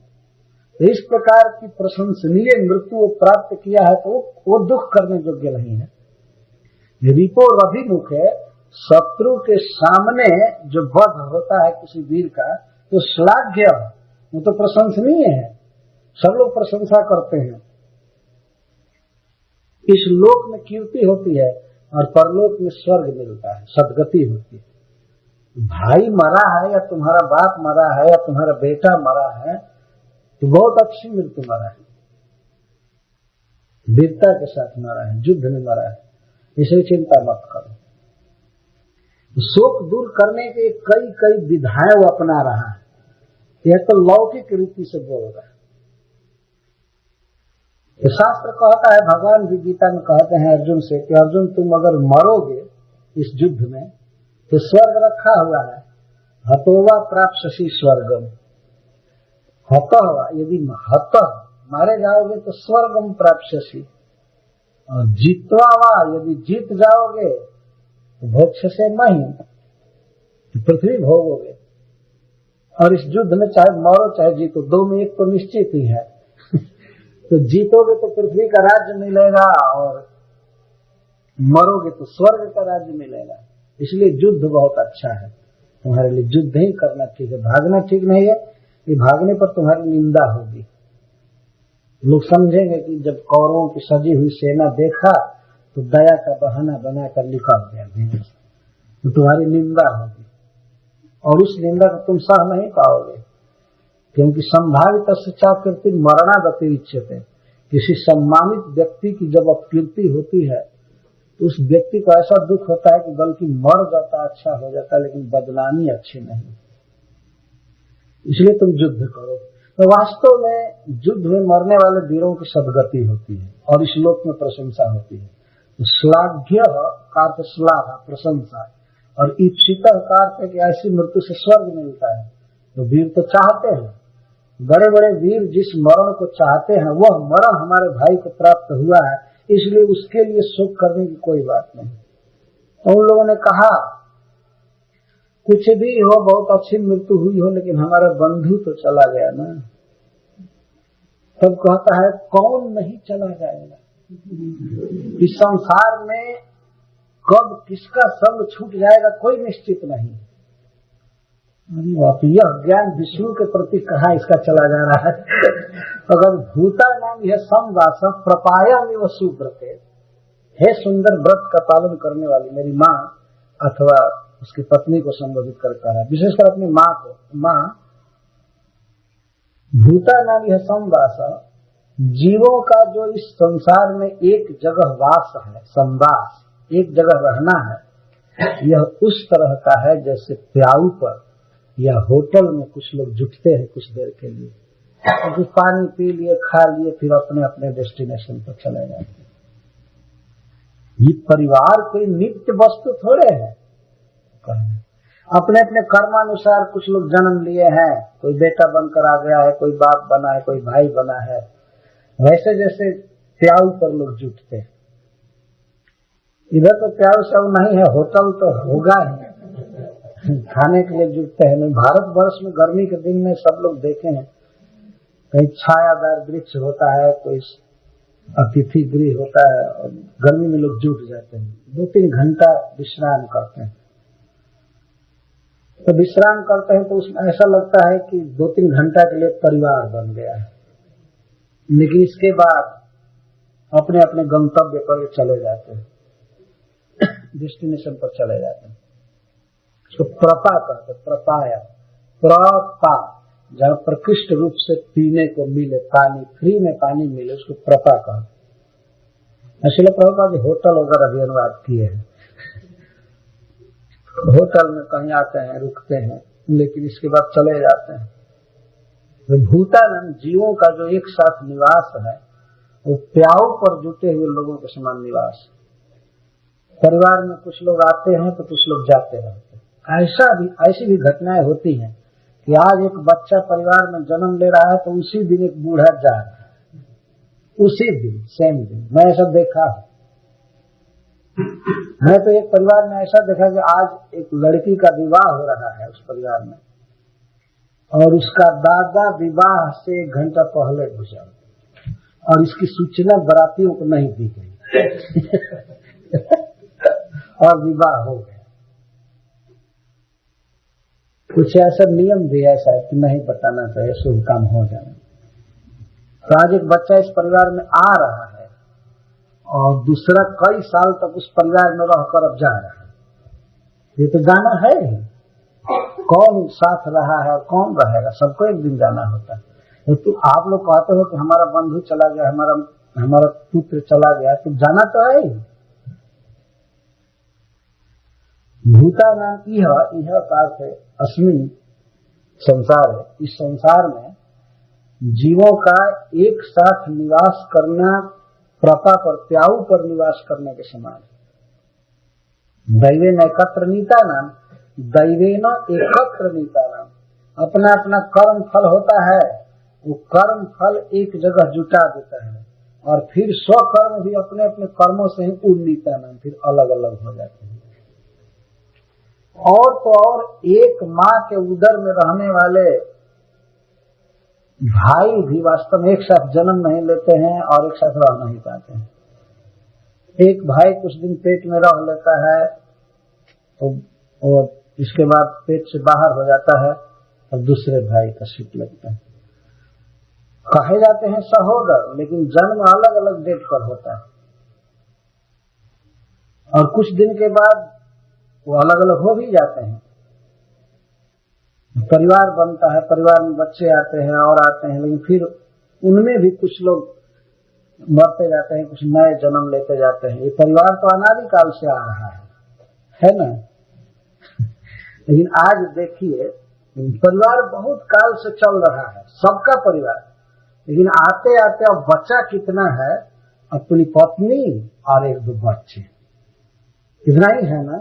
तो इस प्रकार की प्रशंसनीय मृत्यु वो प्राप्त किया है, तो वो दुख करने योग्य नहीं है। रिपो रभिमुख है, शत्रु के सामने जो वध होता है किसी वीर का, तो श्लाघ्य, वो तो प्रशंसनीय है, सब लोग प्रशंसा करते हैं। इस लोक में कीर्ति होती है और परलोक में स्वर्ग मिलता है, सदगति होती है। भाई मरा है या तुम्हारा बाप मरा है या तुम्हारा बेटा मरा है, तो बहुत अच्छी मृत्यु मरा है, वीरता के साथ मरा है, युद्ध में मरा है। इसलिए चिंता मत करो। शोक दूर करने के कई कई विधाएं वो अपना रहा है। यह तो लौकिक रीति से बोल रहा है। तो शास्त्र कहता है, भगवान भी गीता में कहते हैं अर्जुन से कि अर्जुन तुम अगर मरोगे इस युद्ध में तो स्वर्ग रखा हुआ है, हतोवा प्राप्स्यसि स्वर्गम। हतः यदि मारे जाओगे तो स्वर्गम प्राप्स्यसि, और जीतवा वा यदि जीत जाओगे तो भोक्ष्यसे मही, पृथ्वी भोगोगे। और इस युद्ध में चाहे मरो चाहे जीतो, दो में एक तो निश्चित ही है। तो जीतोगे तो पृथ्वी का राज्य मिलेगा और मरोगे तो स्वर्ग का राज्य मिलेगा। इसलिए युद्ध बहुत अच्छा है तुम्हारे लिए, युद्ध ही करना ठीक है, भागना ठीक नहीं है। कि भागने पर तुम्हारी निंदा होगी। लोग समझेंगे कि जब कौरवों की सजी हुई सेना देखा तो दया का बहाना बनाकर निकल गया धीरे से, तो तुम्हारी निंदा होगी और उस निंदा को तुम सह नहीं पाओगे। क्योंकि संभावित चाकृति मरणागति उच्यते। किसी सम्मानित व्यक्ति की जब अपकीर्ति होती है तो उस व्यक्ति को ऐसा दुख होता है कि बल्कि मर जाता अच्छा हो जाता, लेकिन बदनामी अच्छी नहीं। इसलिए तुम युद्ध करो। तो वास्तव में युद्ध में मरने वाले वीरों की सदगति होती है और इस लोक में प्रशंसा होती है। तो श्लाघ्य का अर्थ श्लाघ प्रशंसा, और ईप्सित का अर्थ है कि ऐसी मृत्यु से स्वर्ग मिलता है। तो वीर तो चाहते हैं, बड़े बड़े वीर जिस मरण को चाहते हैं वह मरण हमारे भाई को प्राप्त हुआ है, इसलिए उसके लिए शोक करने की कोई बात नहीं। तो उन लोगों ने कहा कुछ भी हो, बहुत अच्छी मृत्यु हुई हो, लेकिन हमारा बंधु तो चला गया ना। तब कहता है कौन नहीं चला जाएगा। इस संसार में कब किसका संग छूट जाएगा कोई निश्चित नहीं। यह ज्ञान विष्णु के प्रति कहा इसका चला जा रहा है। अगर भूता नाम यह संवास प्रपाया में वह सुव्रते, हे सुंदर व्रत का पालन करने वाली मेरी माँ अथवा उसकी पत्नी को संबोधित कर रहा है, विशेषकर अपनी माँ को। माँ, भूता नाम यह संवास, जीवों का जो इस संसार में एक जगह वास है, संवास, एक जगह रहना है, यह उस तरह का है जैसे प्याऊ पर या होटल में कुछ लोग जुटते हैं कुछ देर के लिए, तो पानी पी लिए, खा लिए, फिर अपने अपने डेस्टिनेशन पर चले जाते हैं। ये परिवार कोई नित्य वस्तु थोड़े है। अपने अपने कर्मानुसार कुछ लोग जन्म लिए हैं, कोई बेटा बनकर आ गया है, कोई बाप बना है, कोई भाई बना है। वैसे जैसे प्याऊ पर लोग जुटते हैं, इधर तो प्याऊ सब नहीं है, होटल तो होगा ही, खाने के लिए जुटते हैं। भारत वर्ष में गर्मी के दिन में सब लोग देखे हैं, कहीं छायादार वृक्ष होता है, कोई अतिथि गृह होता है, और गर्मी में लोग जुट जाते हैं, 2-3 घंटा विश्राम करते हैं। तो विश्राम करते हैं तो उसमें ऐसा लगता है कि 2-3 घंटा के लिए परिवार बन गया है, लेकिन इसके बाद अपने अपने गंतव्य पर चले जाते हैं, डेस्टिनेशन पर चले जाते हैं। उसको प्रपा कहते, प्रपाया, प्रपा, जहाँ प्रकृष्ट रूप से पीने को मिले पानी, फ्री में पानी मिले, उसको प्रपा कहते। इसलिए प्रभुपाद होटल वगैरह भी अनुवाद किए हैं। होटल में कहीं आते हैं, रुकते हैं, लेकिन इसके बाद चले जाते हैं। तो भूतानंद जीवों का जो एक साथ निवास है वो प्याऊ पर जुटे हुए लोगों के समान निवास। परिवार में कुछ लोग आते हैं तो कुछ लोग जाते रहते हैं। ऐसी भी घटनाएं होती हैं कि आज एक बच्चा परिवार में जन्म ले रहा है तो उसी दिन एक बूढ़ा जा रहा है, उसी दिन, सेम दिन। मैं ऐसा देखा है। मैं तो एक परिवार में ऐसा देखा कि आज एक लड़की का विवाह हो रहा है उस परिवार में, और उसका दादा विवाह से 1 घंटा पहले गुजरा, और इसकी सूचना बारातियों को नहीं दी गई और विवाह हो गया। कुछ ऐसा नियम भी है शायद कि नहीं बताना चाहिए, शुभ काम हो जाए। तो आज एक बच्चा इस परिवार में आ रहा है और दूसरा कई साल तक उस परिवार में रहकर अब जा रहा है। ये तो जाना है ही, कौन साथ रहा है और कौन रहेगा, सबको एक दिन जाना होता है। तो आप लोग कहते हो कि हमारा बंधु चला गया, हमारा पुत्र चला गया, तो जाना तो है ही। भूतानां इह का अर्थ है अस्मिन संसार है। इस संसार में जीवों का एक साथ निवास करना प्रपा पर, प्याऊ पर निवास करने के समान है। दैवेन एकत्र नीतानां, दैवेन एकत्र नीतानां, अपना अपना कर्म फल होता है, वो कर्म फल एक जगह जुटा देता है और फिर स्वकर्म भी अपने अपने कर्मों से ही उन्नीतानां, फिर अलग अलग हो जाते हैं। और तो और एक माँ के उदर में रहने वाले भाई भी वास्तव में एक साथ जन्म नहीं लेते हैं और एक साथ रह नहीं पाते हैं। एक भाई कुछ दिन पेट में रह लेता है तो इसके बाद पेट से बाहर हो जाता है और दूसरे भाई का सीट लगता है। कहे जाते हैं सहोदर, लेकिन जन्म अलग अलग डेट पर होता है और कुछ दिन के बाद वो अलग अलग हो भी जाते हैं। परिवार बनता है, परिवार में बच्चे आते हैं और आते हैं, लेकिन फिर उनमें भी कुछ लोग मरते जाते हैं, कुछ नए जन्म लेते जाते हैं। ये परिवार तो अनादि काल से आ रहा है ना। लेकिन आज देखिए परिवार बहुत काल से चल रहा है, सबका परिवार, लेकिन आते आते अब बच्चा कितना है, अपनी पत्नी और एक दो बच्चे, इतना ही है ना।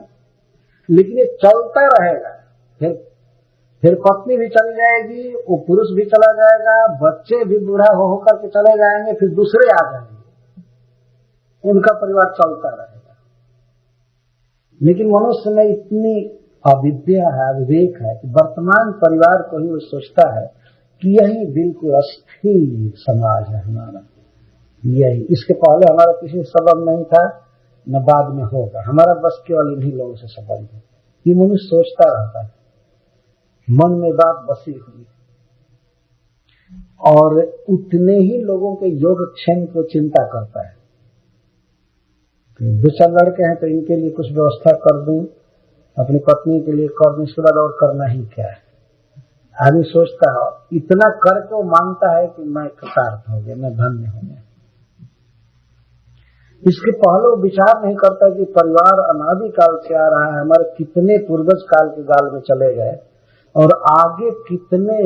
लेकिन ये चलता रहेगा, फिर पत्नी भी चली जाएगी, वो पुरुष भी चला जाएगा, बच्चे भी बूढ़ा होकर के चले जाएंगे, फिर दूसरे आ जाएंगे, उनका परिवार चलता रहेगा। लेकिन मनुष्य में इतनी अविद्या है, विवेक है कि वर्तमान परिवार को ही वो सोचता है कि यही बिल्कुल अस्थिर समाज है हमारा, यही, इसके पहले हमारा किसी संबंध नहीं था, न बाद में होगा, हमारा बस केवल इन्हीं लोगों से संबंध है। ये मनुष्य सोचता रहता है, मन में बात बसी हुई, और उतने ही लोगों के योगक्षेम को चिंता करता है। दो चार लड़के हैं तो इनके लिए कुछ व्यवस्था कर दूं, अपनी पत्नी के लिए कर दूं, इसके बाद और करना ही क्या है। आदमी सोचता है, इतना करके वो मानता है कि मैं कृतार्थ हो गया, मैं धन्य हो गया। इसके पहले वो विचार नहीं करता कि परिवार अनादि काल से आ रहा है, हमारे कितने पूर्वज काल के गाल में चले गए और आगे कितने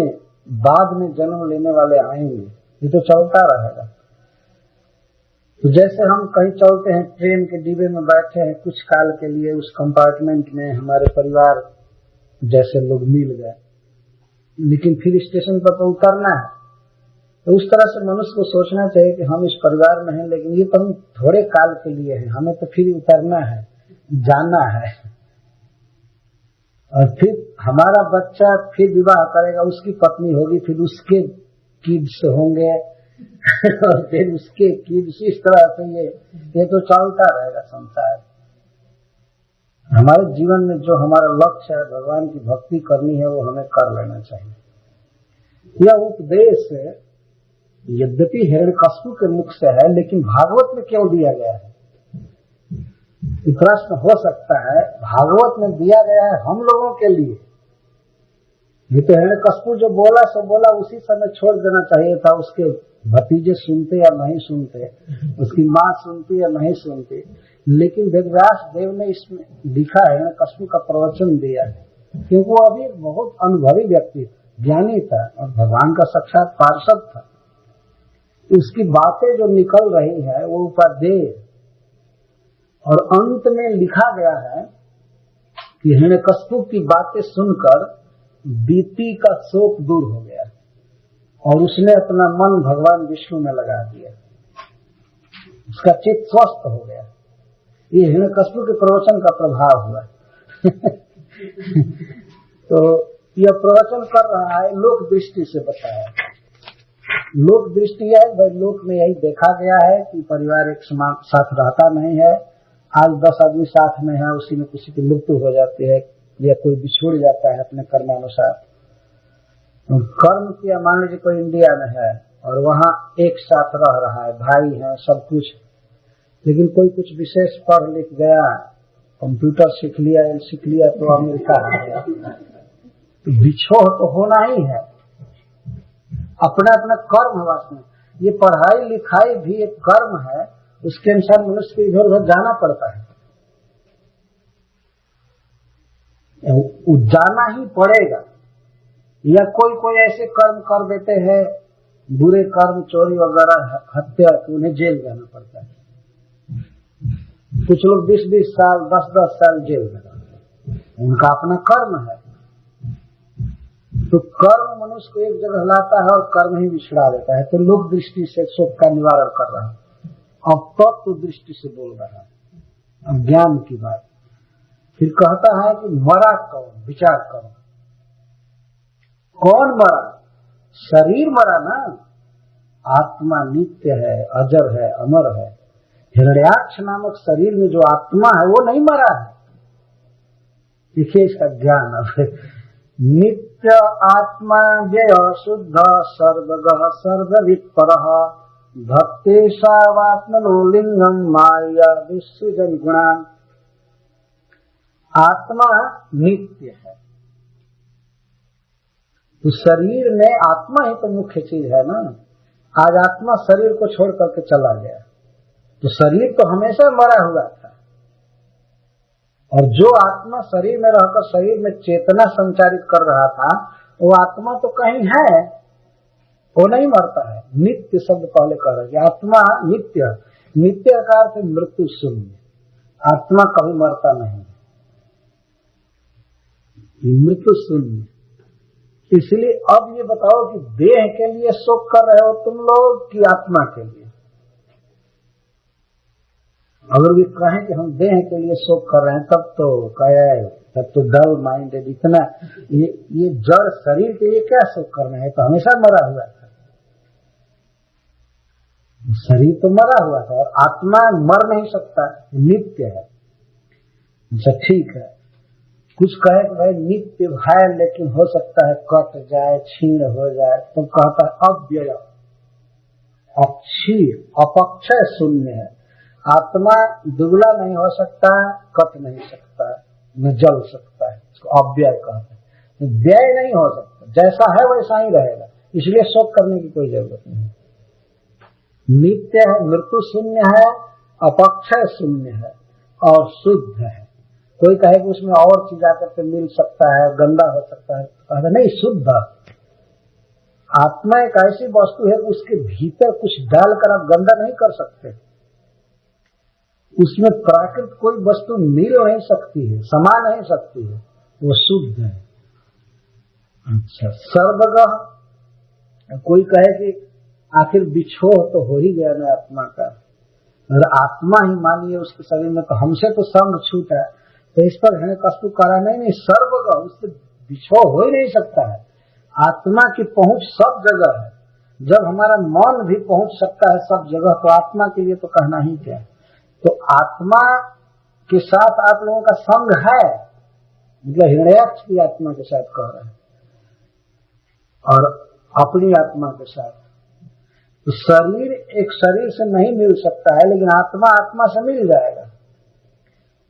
बाद में जन्म लेने वाले आएंगे, ये तो चलता रहेगा। तो जैसे हम कहीं चलते हैं, ट्रेन के डिब्बे में बैठे हैं कुछ काल के लिए, उस कंपार्टमेंट में हमारे परिवार जैसे लोग मिल गए, लेकिन फिर स्टेशन पर तो उतरना है। तो उस तरह से मनुष्य को सोचना चाहिए कि हम इस परिवार में हैं, लेकिन ये तो हम थोड़े काल के लिए हैं, हमें तो फिर उतरना है, जाना है, और फिर हमारा बच्चा फिर विवाह करेगा, उसकी पत्नी होगी, फिर उसके किड्स होंगे और फिर उसके किड्स, इस तरह से ये तो चलता रहेगा संसार। हमारे जीवन में जो हमारा लक्ष्य है, भगवान की भक्ति करनी है, वो हमें कर लेना चाहिए। यह उपदेश यद्यपि हिरण्यकश्यप के मुख से है, लेकिन भागवत में क्यों दिया गया है? प्रश्न हो सकता है, भागवत में दिया गया है हम लोगों के लिए। ये तो हिरण्यकश्यप जो बोला सो बोला, उसी समय छोड़ देना चाहिए था। उसके भतीजे सुनते या नहीं सुनते, उसकी माँ सुनती या नहीं सुनती, लेकिन वेदव्यास देव ने इसमें लिखा है, हिरण्यकश्यप का प्रवचन दिया है, क्योंकि वो अभी बहुत अनुभवी व्यक्ति, ज्ञानी था और भगवान का साक्षात पार्षद था। उसकी बातें जो निकल रही है वो उपदेश, और अंत में लिखा गया है कि हिरण्यकश्यप की बातें सुनकर बीपी का शोक दूर हो गया और उसने अपना मन भगवान विष्णु में लगा दिया, उसका चित्त स्वस्थ हो गया। ये हिरण्यकश्यप के प्रवचन का प्रभाव हुआ। तो यह प्रवचन कर रहा है, लोक दृष्टि से बताया। लोक दृष्टि है भाई, लोक में यही देखा गया है कि परिवार एक समान साथ रहता नहीं है। आज 10 आदमी साथ में है, उसी में किसी की मृत्यु हो जाती है या कोई बिछुड़ जाता है अपने कर्मानुसार। कर्म किया, मान लीजिए कोई इंडिया में है और वहाँ एक साथ रह रहा है, भाई है, सब कुछ, लेकिन कोई कुछ विशेष पढ़ लिख गया, कंप्यूटर सीख लिया तो अमेरिका आ गया, तो बिछोह तो होना ही है। अपना अपना कर्म है वास्तव में। ये पढ़ाई लिखाई भी एक कर्म है, उसके अनुसार मनुष्य को इधर उधर जाना पड़ता है। वो जाना ही पड़ेगा। या कोई कोई ऐसे कर्म कर देते हैं, बुरे कर्म, चोरी वगैरह, हत्या, तो उन्हें जेल जाना पड़ता है। कुछ लोग 20-20 साल 10-10 साल जेल में रहते हैं, उनका अपना कर्म है। तो कर्म मनुष्य को एक जगह लाता है और कर्म ही बिछड़ा देता है। तो लोक दृष्टि से शोक का निवारण कर रहा है, अब तत्व दृष्टि से बोल रहा है, अब ज्ञान की बात। फिर कहता है कि मरा कौन, विचार करो, कौन मरा? शरीर मरा ना, आत्मा नित्य है, अजर है, अमर है। हिरण्याक्ष नामक शरीर में जो आत्मा है वो नहीं मरा है। देखिए इसका ज्ञान। अब नित्य आत्मा व्यय शुद्ध सर्वगः सर्ववित्परः भक्तेशावात्मनो लिंगम माया विसृजन गुणान। आत्मा नित्य है, तो शरीर में आत्मा ही तो मुख्य चीज है ना। आज आत्मा शरीर को छोड़ करके चला गया, तो शरीर तो हमेशा मरा हुआ था। और जो आत्मा शरीर में रहकर शरीर में चेतना संचारित कर रहा था, वो आत्मा तो कहीं है, वो नहीं मरता है। नित्य शब्द पहले कह रहे हैं, आत्मा नित्य। नित्य का अर्थ मृत्यु शून्य, आत्मा कभी मरता नहीं, मृत्यु शून्य। इसलिए अब ये बताओ कि देह के लिए शोक कर रहे हो तुम लोग कि आत्मा के लिए? अगर वे कहें कि हम देह के लिए शोक कर रहे हैं, तब तो कहे, तब तो डल माइंडेड, इतना ये जड़ शरीर के लिए क्या शोक करना है, तो हमेशा मरा हुआ था। शरीर तो मरा हुआ था और आत्मा मर नहीं सकता, नित्य है। अच्छा ठीक है, कुछ कहे कि भाई नित्य है लेकिन हो सकता है कट जाए, छीण हो जाए, तो कहता है अव्यय, अक्षीय, अपक्षय शून्य है। आत्मा दुबला नहीं हो सकता, कट नहीं सकता, न जल सकता है, इसको अव्यय कहते हैं। व्यय नहीं हो सकता, जैसा है वैसा ही रहेगा, इसलिए शोक करने की कोई जरूरत नहीं। नित्य है, मृत्यु शून्य है, अपक्षय शून्य है और शुद्ध है। कोई कहे कि उसमें और चीज आकर के मिल सकता है, गंदा हो सकता है, कहते नहीं, शुद्ध। आत्मा एक ऐसी वस्तु है कि उसके भीतर कुछ डालकर आप गंदा नहीं कर सकते। उसमें प्राकृत कोई वस्तु मिल नहीं सकती है, समा नहीं सकती है, वो शुद्ध है। अच्छा, सर्वगः, कोई कहे कि आखिर बिछोह तो हो ही गया ना आत्मा का, और आत्मा ही मानिए उसके शरीर में, तो हमसे तो संग छूटा है, तो इस पर हमें कस्तु करा नहीं, सर्वगः, उससे बिछोह हो ही नहीं सकता है। आत्मा की पहुंच सब जगह है, जब हमारा मन भी पहुंच सकता है सब जगह, तो आत्मा के लिए तो कहना ही क्या है। तो आत्मा के साथ आप लोगों का संग है, मतलब हिरण्याक्ष की आत्मा के साथ कह रहे हैं और अपनी आत्मा के साथ। तो शरीर एक शरीर से नहीं मिल सकता है, लेकिन आत्मा आत्मा से मिल जाएगा।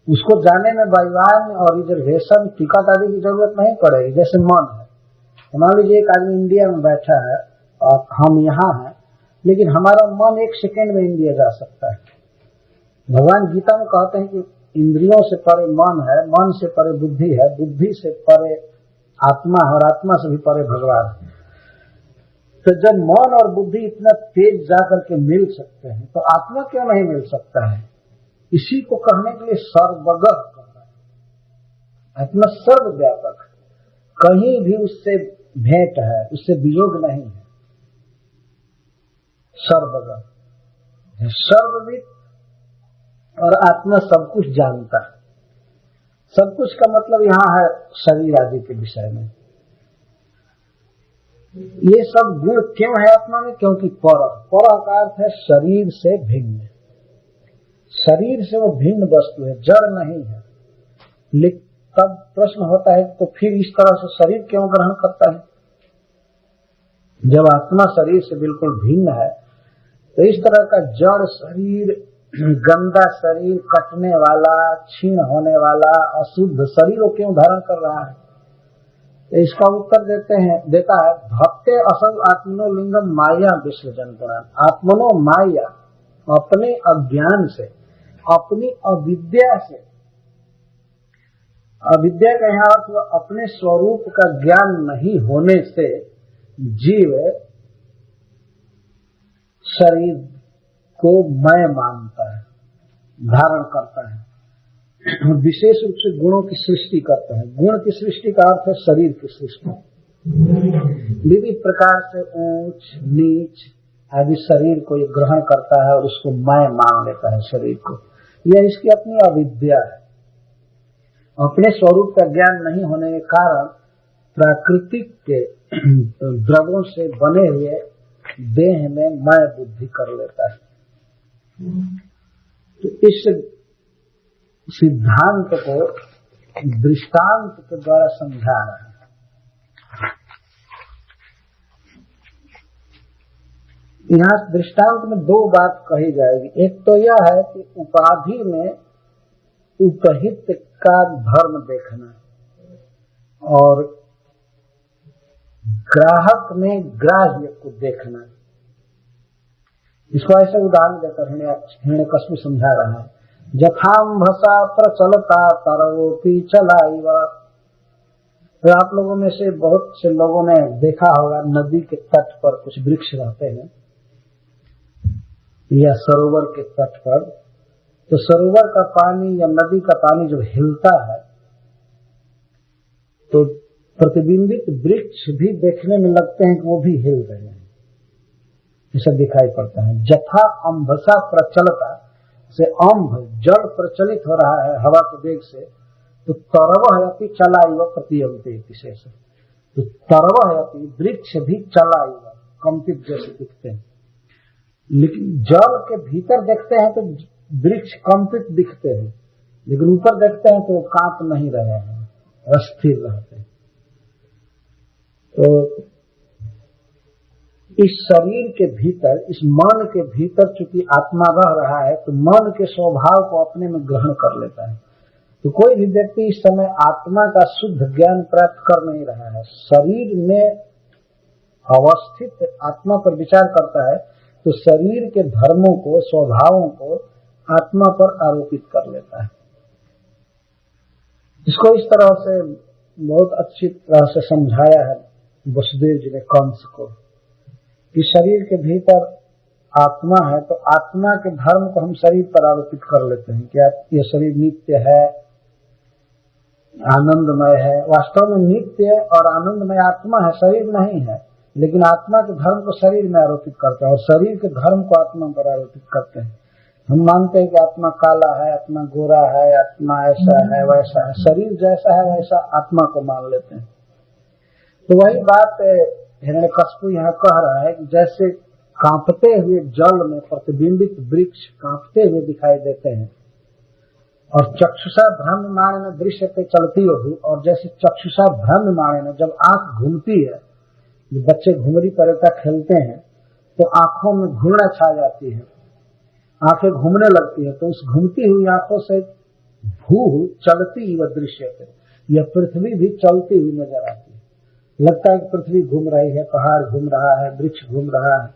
उसको जाने में परिवार और रिजर्वेशन, टिकट आदि की जरूरत नहीं पड़ेगी। जैसे मन है, मान लीजिए एक आदमी इंडिया में बैठा है और हम यहाँ हैं, लेकिन हमारा मन एक सेकेंड में इंडिया जा सकता है। भगवान गीता में कहते हैं कि इंद्रियों से परे मन है, मन से परे बुद्धि है, बुद्धि से परे आत्मा है और आत्मा से भी परे भगवान है। तो जब मन और बुद्धि इतना तेज जाकर के मिल सकते हैं, तो आत्मा क्यों नहीं मिल सकता है? इसी को कहने के लिए सर्वगः कह रहा है। आत्मा सर्वव्यापक, कहीं भी उससे भेंट है, उससे वियोग नहीं है। सर्वगः, सर्वविद, और आत्मा सब कुछ जानता है। सब कुछ का मतलब यहाँ है शरीर आदि के विषय में। ये सब गुण क्यों है आत्मा में? क्योंकि पर का अर्थ है शरीर से भिन्न, शरीर से वो भिन्न वस्तु है, जड़ नहीं है। लेकिन तब प्रश्न होता है, तो फिर इस तरह से शरीर क्यों ग्रहण करता है? जब आत्मा शरीर से बिल्कुल भिन्न है, तो इस तरह का जड़ शरीर, गंदा शरीर, कटने वाला, छीण होने वाला, अशुद्ध शरीर को क्यों धारण कर रहा है? तो इसका उत्तर देता है भक्ते असल आत्मनो लिंगम माया विसर्जन पुराण। आत्मनो माया, अपने अज्ञान से, अपनी अविद्या से अविद्या का यहाँ अर्थ अपने स्वरूप का ज्ञान नहीं होने से जीव शरीर को मैं मानता है, धारण करता है, विशेष रूप से गुणों की सृष्टि करता है। गुण की सृष्टि का अर्थ है शरीर की सृष्टि। विविध प्रकार से ऊंच नीच आदि शरीर को ये ग्रहण करता है और उसको मैं मान लेता है शरीर को। यह इसकी अपनी अविद्या है। अपने स्वरूप का ज्ञान नहीं होने के कारण प्राकृतिक के द्रव्यों से बने हुए देह में मैं बुद्धि कर लेता है। तो इस सिद्धांत को दृष्टांत के द्वारा समझा रहा है। यहाँ दृष्टांत में दो बात कही जाएगी। एक तो यह है कि उपाधि में उपहित का धर्म देखना और ग्राहक में ग्राह्य को देखना। इसको ऐसे उदाहरण देकर हिरण्यकश्यप समझा रहा है। जथाम्भसा प्रचलता तरवोपि चलाइव। तो आप लोगों में से बहुत से लोगों ने देखा होगा नदी के तट पर कुछ वृक्ष रहते हैं या सरोवर के तट पर। तो सरोवर का पानी या नदी का पानी जब हिलता है तो प्रतिबिंबित वृक्ष भी देखने में लगते हैं कि वो भी हिल रहे हैं, ऐसा दिखाई पड़ता है। जथा अम्भसा प्रचलता से अम्भ जल प्रचलित हो रहा है हवा के वेग से, तो तरवः अपि चलाइव प्रतीयन्ते विशेष। तो तरवः अपि वृक्ष भी चलाइव कंपित जैसे दिखते हैं। लेकिन जल के भीतर देखते हैं तो वृक्ष कंपित दिखते हैं, लेकिन ऊपर देखते हैं तो वो कांप नहीं रहे हैं, अस्थिर रहते हैं। तो इस शरीर के भीतर, इस मन के भीतर चूंकि आत्मा रह रहा है तो मन के स्वभाव को अपने में ग्रहण कर लेता है। तो कोई भी व्यक्ति इस समय आत्मा का शुद्ध ज्ञान प्राप्त कर नहीं रहा है, शरीर में अवस्थित आत्मा पर विचार करता है तो शरीर के धर्मों को, स्वभावों को आत्मा पर आरोपित कर लेता है। इसको इस तरह से बहुत अच्छी तरह से समझाया है वसुदेव जी ने कंस को कि शरीर के भीतर आत्मा है तो आत्मा के धर्म को हम शरीर पर आरोपित कर लेते हैं कि यह शरीर नित्य है, आनंदमय है। वास्तव में नित्य और आनंदमय आत्मा है, शरीर नहीं है। लेकिन आत्मा के धर्म को शरीर में आरोपित करते हैं और शरीर के धर्म को आत्मा पर आरोपित करते हैं। हम मानते हैं कि आत्मा काला है, आत्मा गोरा है, आत्मा ऐसा है वैसा है, शरीर जैसा है वैसा आत्मा को मान लेते हैं। तो वही बात हिरण्यकश्यप यहाँ कह रहा है कि जैसे कांपते हुए जल में प्रतिबिंबित वृक्ष कांपते हुए दिखाई देते हैं और चक्षुषा भ्रम्यमाण में दृश्य पे चलती होगी, और जैसे चक्षुषा भ्रम्यमाण में जब आंख घूमती है, बच्चे घुमरी परेता खेलते हैं तो आंखों में घूमना छा जाती है, आंखें घूमने लगती है, तो उस घूमती हुई आंखों से भू चलती हुई दृश्य पे यह पृथ्वी भी चलती हुई नजर आती है। लगता है कि पृथ्वी घूम रही है, पहाड़ घूम रहा है, वृक्ष घूम रहा है,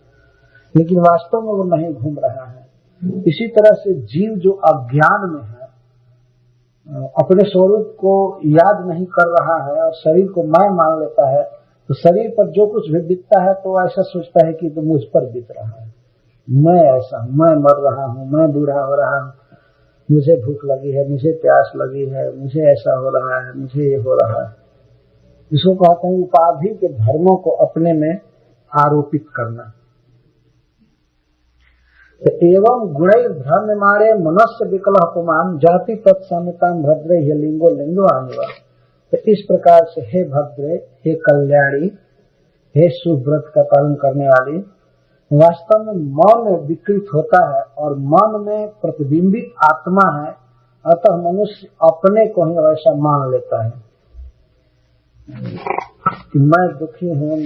लेकिन वास्तव में वो नहीं घूम रहा है। इसी तरह से जीव जो अज्ञान में है, अपने स्वरूप को याद नहीं कर रहा है और शरीर को मैं मान लेता है, तो शरीर पर जो कुछ भी बीतता है तो ऐसा सोचता है कि तो मुझ पर बीत रहा है, मैं ऐसा हूं, मैं मर रहा हूं, मैं बूढ़ा हो रहा हूं, मुझे भूख लगी है, मुझे प्यास लगी है, मुझे ऐसा हो रहा है, मुझे ये हो रहा है। इसको कहते हैं उपाधि के धर्मों को अपने में आरोपित करना। तो एवं गुणैर भ्रम्यमाणे मनस्य विकलः पुमान् जाति तत्समितां भद्रे हि लिंगो लिंगो आनिवा। तो इस प्रकार से हे भद्रे, हे कल्याणी, हे सुव्रत का पालन करने वाली, वास्तव में मन विकृत होता है और मन में प्रतिबिंबित आत्मा है, अतः मनुष्य अपने को ही वैसा मान लेता है कि मैं दुखी हूँ,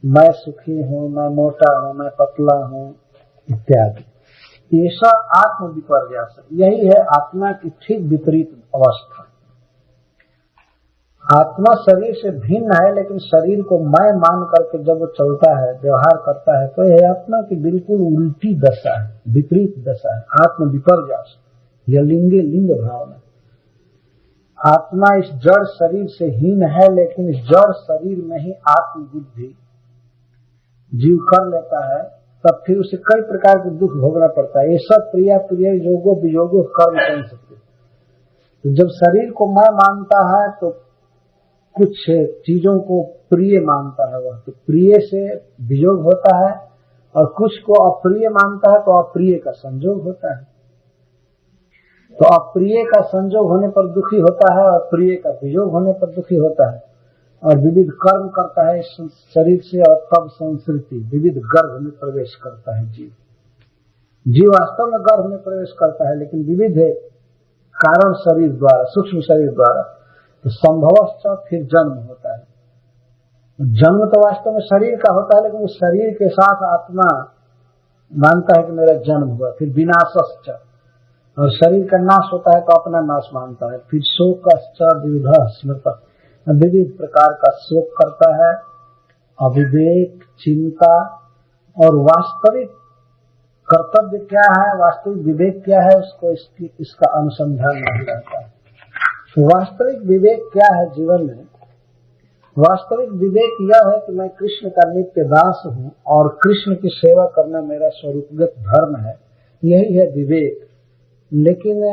मैं सुखी हूँ, मैं मोटा हूँ, मैं पतला हूँ इत्यादि। ऐसा आत्म विपर्यास, यही है आत्मा की ठीक विपरीत अवस्था। आत्मा शरीर से भिन्न है, लेकिन शरीर को मैं मान करके जब वो चलता है, व्यवहार करता है, तो यह आत्मा की बिल्कुल उल्टी दशा है, विपरीत दशा है, आत्म विपर्यास। यह लिंगे लिंग भावना। आत्मा इस जड़ शरीर से हीन है, लेकिन इस जड़ शरीर में ही आत्म बुद्धि जीव कर लेता है, तब फिर उसे कई प्रकार के दुख भोगना पड़ता है। ये सब प्रिया प्रिय योगो वियोगो कर्म कह सकते। तो जब शरीर को मैं मानता है तो कुछ चीजों को प्रिय मानता है वह, तो प्रिय से वियोग होता है, और कुछ को अप्रिय मानता है तो अप्रिय का संयोग होता है। तो अप्रिय का संयोग होने पर दुखी होता है और प्रिय का वियोग होने पर दुखी होता है, और विविध कर्म करता है इस शरीर से, और तब संस्कृति विविध गर्भ में प्रवेश करता है। जीव वास्तव में गर्भ में प्रवेश करता है, लेकिन विविध कारण शरीर द्वारा, सूक्ष्म शरीर द्वारा। तो संभवतः फिर जन्म होता है। जन्म तो वास्तव में शरीर का होता है, लेकिन उस शरीर के साथ आत्मा मानता है कि मेरा जन्म हुआ। फिर विनाशश्च, और शरीर का नाश होता है तो अपना नाश मानता है। फिर शोकश्च विविधः स्मृतः, विविध प्रकार का शोक करता है, अविवेक, चिंता, और वास्तविक कर्तव्य क्या है, वास्तविक विवेक क्या है, उसको इसका अनुसंधान नहीं रहता है। तो वास्तविक विवेक क्या है जीवन में? वास्तविक विवेक यह है कि मैं कृष्ण का नित्य दास हूँ और कृष्ण की सेवा करना मेरा स्वरूपगत धर्म है, यही है विवेक। लेकिन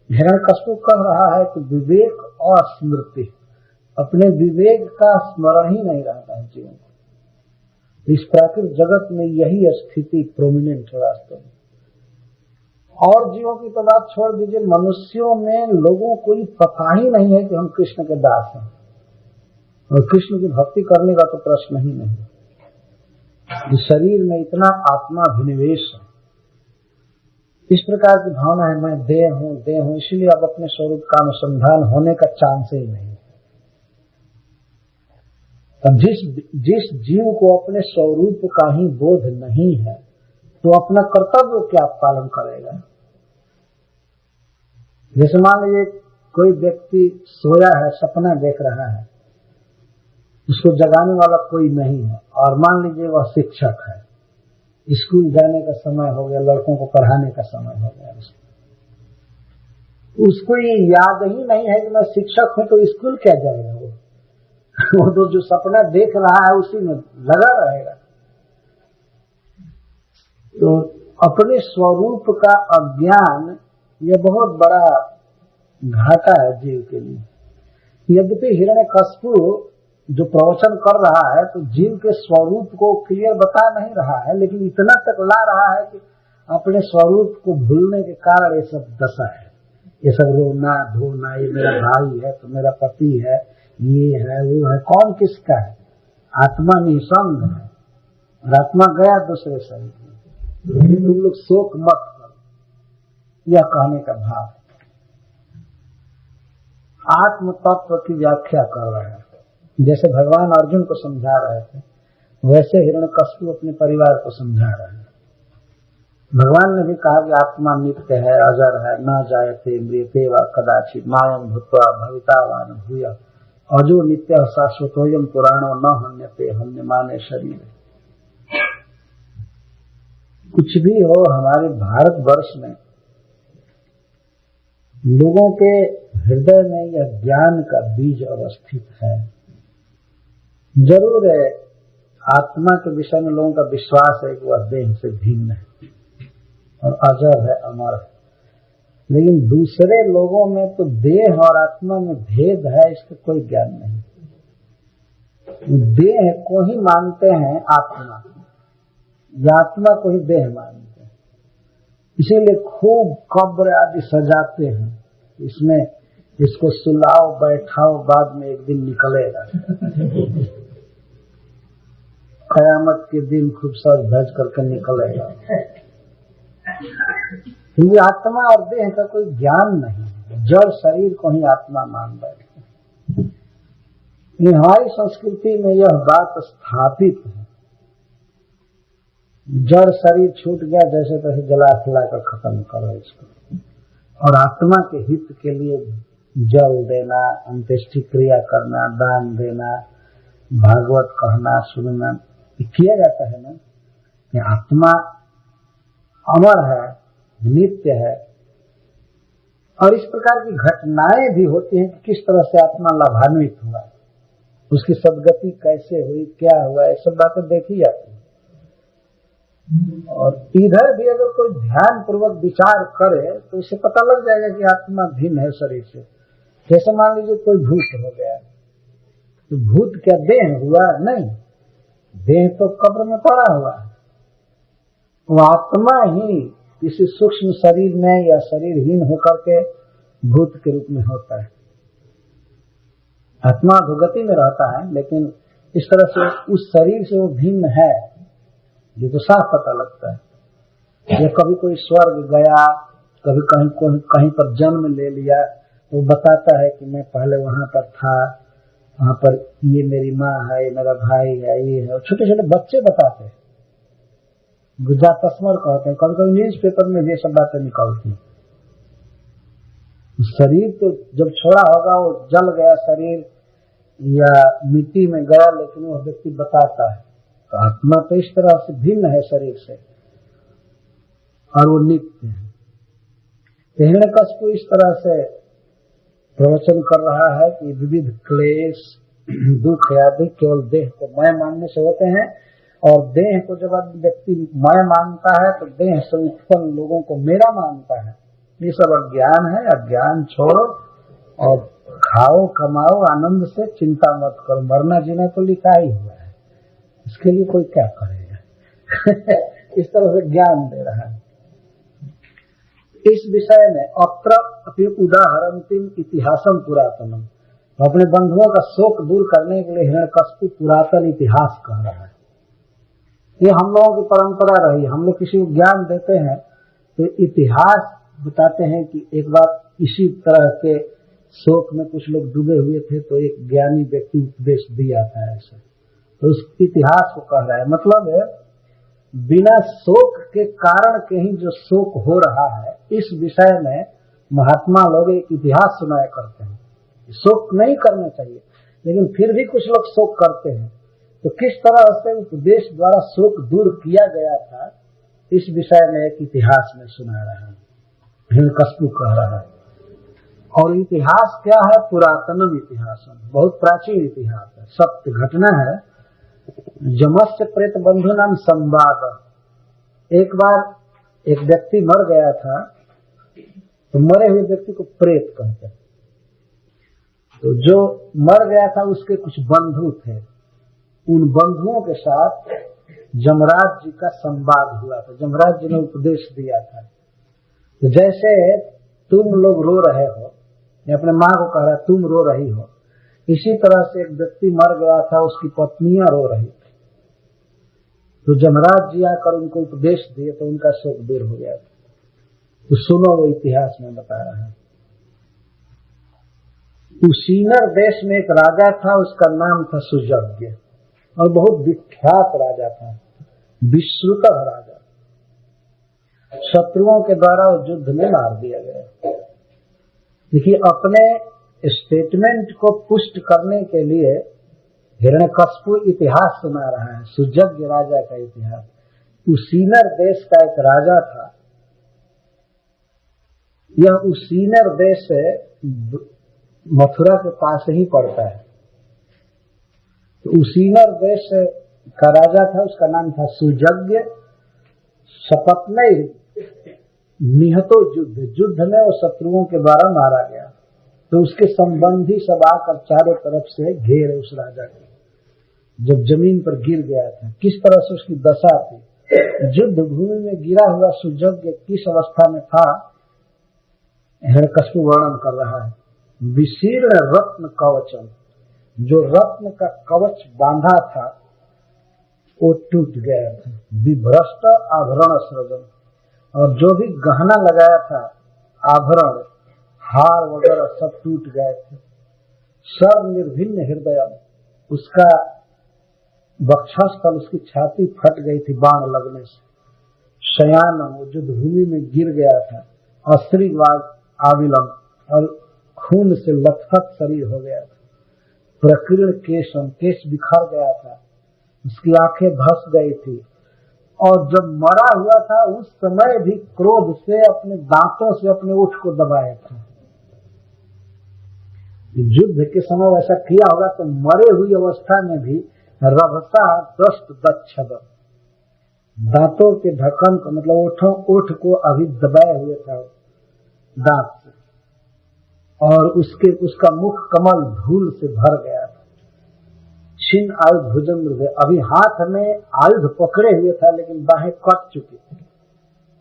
हिरण्यकश्यप कह रहा है कि विवेक और स्मृति, अपने विवेक का स्मरण ही नहीं रहता है जीवन को। इस प्राकृतिक जगत में यही स्थिति प्रोमिनेंट है वास्तव में। और जीवों की तो बात छोड़ दीजिए, मनुष्यों में लोगों को पता ही नहीं है कि हम कृष्ण के दास हैं, और कृष्ण की भक्ति करने का तो प्रश्न ही नहीं। इस शरीर में इतना आत्माभिनिवेश है, इस प्रकार की भावना है मैं देह हूँ, इसीलिए अब अपने स्वरूप का अनुसंधान होने का चांस ही नहीं। अब जिस जीव को अपने स्वरूप का ही बोध नहीं है, तो अपना कर्तव्य क्या पालन करेगा? जैसे मान लीजिए कोई व्यक्ति सोया है, सपना देख रहा है, उसको जगाने वाला कोई नहीं है, और मान लीजिए वह शिक्षक है, स्कूल जाने का समय हो गया, लड़कों को पढ़ाने का समय हो गया, उसको ये याद ही नहीं है कि मैं शिक्षक हूं, तो स्कूल क्या जाएगा? वो तो जो सपना देख रहा है उसी में लगा रहेगा। तो अपने स्वरूप का अज्ञान यह बहुत बड़ा घाटा है जीव के लिए। यद्यपि हिरण्यकश्यप जो प्रवचन कर रहा है तो जीव के स्वरूप को क्लियर बता नहीं रहा है, लेकिन इतना तक ला रहा है कि अपने स्वरूप को भूलने के कारण ये सब दशा है, ये सब रोना धोना, ये मेरा भाई है तो मेरा पति है, ये है वो है, कौन किसका है? आत्मा निसंग है, और आत्मा गया दूसरे शरीर में। तुम लोग शोक मत करो, यह कहने का भाव है। आत्म तत्व की व्याख्या कर रहे हैं, जैसे भगवान अर्जुन को समझा रहे थे, वैसे हिरण्यकश्यप अपने परिवार को समझा रहे हैं। भगवान ने भी कहा कि आत्मा नित्य है, अजर है, न जायते म्रियते वा कदाचित्, मायं भूत्वा भवितावान भूयः, अजो नित्य शाश्वतोयम पुराणो न हन्यते हन्यमाने शरीर। कुछ भी हो, हमारे भारतवर्ष में लोगों के हृदय में यह ज्ञान का बीज अवस्थित है। जरूर है, आत्मा के विषय में लोगों का विश्वास है कि वह देह से भिन्न है और अजर है, अमर है, लेकिन दूसरे लोगों में तो देह और आत्मा में भेद है, इसका कोई ज्ञान नहीं। देह को ही मानते हैं आत्मा, या आत्मा को ही देह मानते हैं, इसीलिए खूब कब्र आदि सजाते हैं, इसमें इसको सुलाओ बैठाओ, बाद में एक दिन निकलेगा। कयामत के दिन खूब सज धज करके निकलेगा। क्योंकि आत्मा और देह का कोई ज्ञान नहीं है, जड़ शरीर को ही आत्मा मान बैठे। हमारी संस्कृति में यह बात स्थापित है, जड़ शरीर छूट गया, जैसे तैसे जला खिला कर खत्म करो इसको, और आत्मा के हित के लिए जल देना, अंत्येष्टि क्रिया करना, दान देना, भागवत कहना सुनना किया जाता है ना। कि आत्मा अमर है, नित्य है, और इस प्रकार की घटनाएं भी होती हैं कि किस तरह से आत्मा लाभान्वित हुआ, उसकी सदगति कैसे हुई, क्या हुआ, ये सब बातें देखी जाती है। और इधर भी अगर कोई ध्यान पूर्वक विचार करे तो उसे पता लग जाएगा कि आत्मा भिन्न है शरीर से। जैसे मान लीजिए कोई भूत हो गया, तो भूत क्या देह हुआ? नहीं, देह तो कब्र में पड़ा हुआ है। वो आत्मा ही किसी सूक्ष्म शरीर में या शरीरहीन होकर के भूत के रूप में होता है। आत्मा अधोगति में रहता है, लेकिन इस तरह से उस शरीर से वो भिन्न है, ये तो साफ पता लगता है। या कभी कोई स्वर्ग गया, कभी कहीं पर जन्म ले लिया, तो बताता है कि मैं पहले वहां पर था, वहां पर ये मेरी माँ है, ये मेरा भाई है, ये है। छोटे छोटे बच्चे बताते हैं, गुजरात तस्मर कहते हैं, कभी कभी न्यूज पेपर में ये सब बातें निकलती हैं। शरीर तो जब छोड़ा होगा, वो जल गया शरीर या मिट्टी में गया, लेकिन वह व्यक्ति बताता है। तो आत्मा तो इस तरह से भिन्न है शरीर से, और वो नित्य है। हिरण्यकश्यप इस तरह से प्रवचन कर रहा है कि विविध क्लेश, दुख आदि केवल देह को मैं मानने से होते हैं, और देह को जब व्यक्ति मैं मानता है तो देह से उत्पन्न लोगों को मेरा मानता है। ये सब अज्ञान है। अज्ञान छोड़ो और खाओ, कमाओ, आनंद से, चिंता मत करो। मरना जीना तो लिखा ही हुआ है, इसके लिए कोई क्या करेगा। इस तरह से ज्ञान दे रहा है। इस विषय में अत्र अपि उदाहरणतिम इतिहासम पुरातनम, अपने बंधुओं का शोक दूर करने के लिए हिरण्यकश्यप पुरातन इतिहास कह रहा है। ये हम लोगों की परंपरा रही। हम लोग किसी को ज्ञान देते हैं तो इतिहास बताते हैं कि एक बार इसी तरह के शोक में कुछ लोग डूबे हुए थे, तो एक ज्ञानी व्यक्ति उपदेश दिया था ऐसा, तो उस इतिहास को कह रहा है। मतलब है बिना शोक के कारण के ही जो शोक हो रहा है, इस विषय में महात्मा लोग एक इतिहास सुनाया करते हैं। शोक नहीं करना चाहिए, लेकिन फिर भी कुछ लोग शोक करते हैं। तो किस तरह से उपदेश द्वारा शोक दूर किया गया था, इस विषय में एक इतिहास में सुना रहा है, हिरण्यकश्यप कह रहा है। और इतिहास क्या है? पुरातनम इतिहास, बहुत प्राचीन इतिहास है, सत्य घटना है। यमस्य प्रेत बंधु नाम संवाद। एक बार एक व्यक्ति मर गया था, तो मरे हुए व्यक्ति को प्रेत कहते हैं। तो जो मर गया था उसके कुछ बंधु थे, उन बंधुओं के साथ यमराज जी का संवाद हुआ था। यमराज जी ने उपदेश दिया था। तो जैसे तुम लोग रो रहे हो, या अपने माँ को कह रहा है तुम रो रही हो, इसी तरह से एक व्यक्ति मर गया था, उसकी पत्नियां रो रही थी। तो यमराज जी आकर उनको उपदेश दिए, तो उनका शोक दूर हो गया था। तो सुनो, वो इतिहास में बता रहा है। उसीनर देश में एक राजा था, उसका नाम था सुजज्ञ, और बहुत विख्यात राजा था, विश्रुत राजा। शत्रुओं के द्वारा उस युद्ध में मार दिया गया। देखिए, अपने स्टेटमेंट को पुष्ट करने के लिए हिरण्यकश्यप इतिहास सुना रहा है, सुजज्ञ राजा का इतिहास। उसीनर देश का एक राजा था। यह उसीनर देश मथुरा के पास ही पड़ता है। तो उसीनर देश का राजा था, उसका नाम था सुजज्ञ। सपत्नय निहतो युद्ध में वो शत्रुओं के द्वारा मारा गया। तो उसके संबंधी सब आकर चारों तरफ से घेरे उस राजा को। जब जमीन पर गिर गया था, किस तरह से उसकी दशा थी, युद्ध भूमि में गिरा हुआ सुजज्ञ किस अवस्था में था, हिरण्यकश्यप वर्णन कर रहा है। विशीर्ण रत्न कवचम, जो रत्न का कवच बांधा था वो टूट गया था। विभ्रष्ट आभरण सृजन, और जो भी गहना लगाया था, आभरण, हार वगैरह सब टूट गए थे। सर्व निर्भिन्न हृदय, उसका वक्षस्थल, उसकी छाती फट गई थी बाण लगने से। शयान, वो युद्ध भूमि में गिर गया था। अश्रीवाद आविलम, और खून से लथपथ शरीर हो गया था। प्रकीर्ण केशम, केश बिखर गया था। उसकी आंखें धस गई थी। और जब मरा हुआ था उस समय भी क्रोध से अपने दांतों से अपने ओठ को दबाया था। युद्ध के समय वैसा किया होगा तो मरे हुई अवस्था में भी रभसा दस्त दक्षद, दांतों के ढक्कन को मतलब ओठ को अभी दबाए हुए था दांत से, और उसका मुख कमल धूल से भर गया था। छिन्न आयुध भुजंग हृदय, अभी हाथ में आयुध पकड़े हुए था लेकिन बाहें कट चुकी,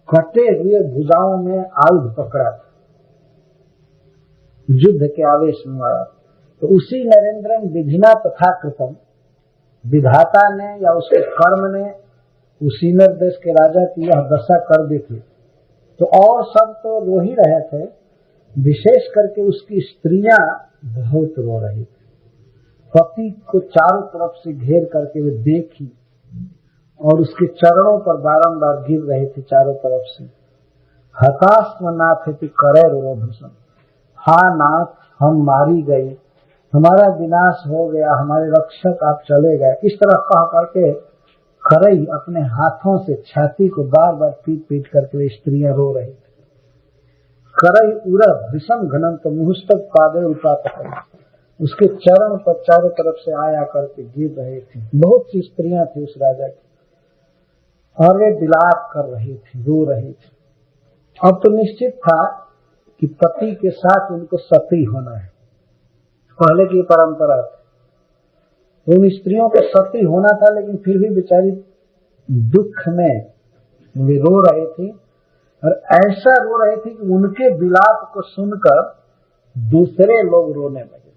कटे हुए भुजाओं में आयुध पकड़ा था, युद्ध के आवेश में आया। तो उसी नरेंद्रन विधिना तथा कृतम, विधाता ने या उसके कर्म ने उसीनर देश के राजा की यह दशा कर दी थी। तो और सब तो रो ही रहे थे, विशेष करके उसकी स्त्रियां बहुत रो रही थी। पति को चारों तरफ से घेर करके वे देखी और उसके चरणों पर बारंबार गिर रही थी चारों तरफ से। हताशनाथ करे रोभूषण, हा नाथ हम मारी गई, हमारा विनाश हो गया, हमारे रक्षक आप चले गए, इस तरह कह करके करई अपने हाथों से छाती को बार बार पीट पीट करके वे स्त्रियां रो रही थी। करई उरा भीषण घनंत मुहस्तक पादे उपात, उसके चरण पर चारों तरफ से आया करके गिर रहे थे। बहुत सी स्त्रियां थी उस राजा की और वे विलाप कर रही थी, रो रही थी। अब तो निश्चित था कि पति के साथ उनको सती होना है, पहले की परंपरा थी। उन स्त्रियों को सती होना था, लेकिन फिर भी बेचारी दुख में वे रो रही थी और ऐसा रो रही थी कि उनके विलाप को सुनकर दूसरे लोग रोने लगे।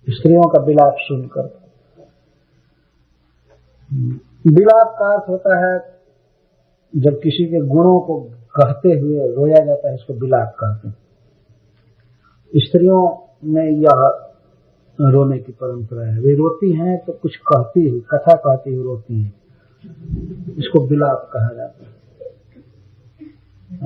स्त्रियों का विलाप सुनकर, विलाप का अर्थ होता है जब किसी के गुणों को कहते हुए रोया जाता है, इसको विलाप कहते हैं। स्त्रियों में यह रोने की परंपरा है, वे रोती हैं तो कुछ कहती है, कथा कहती हुई रोती हैं, इसको विलाप कहा जाता है।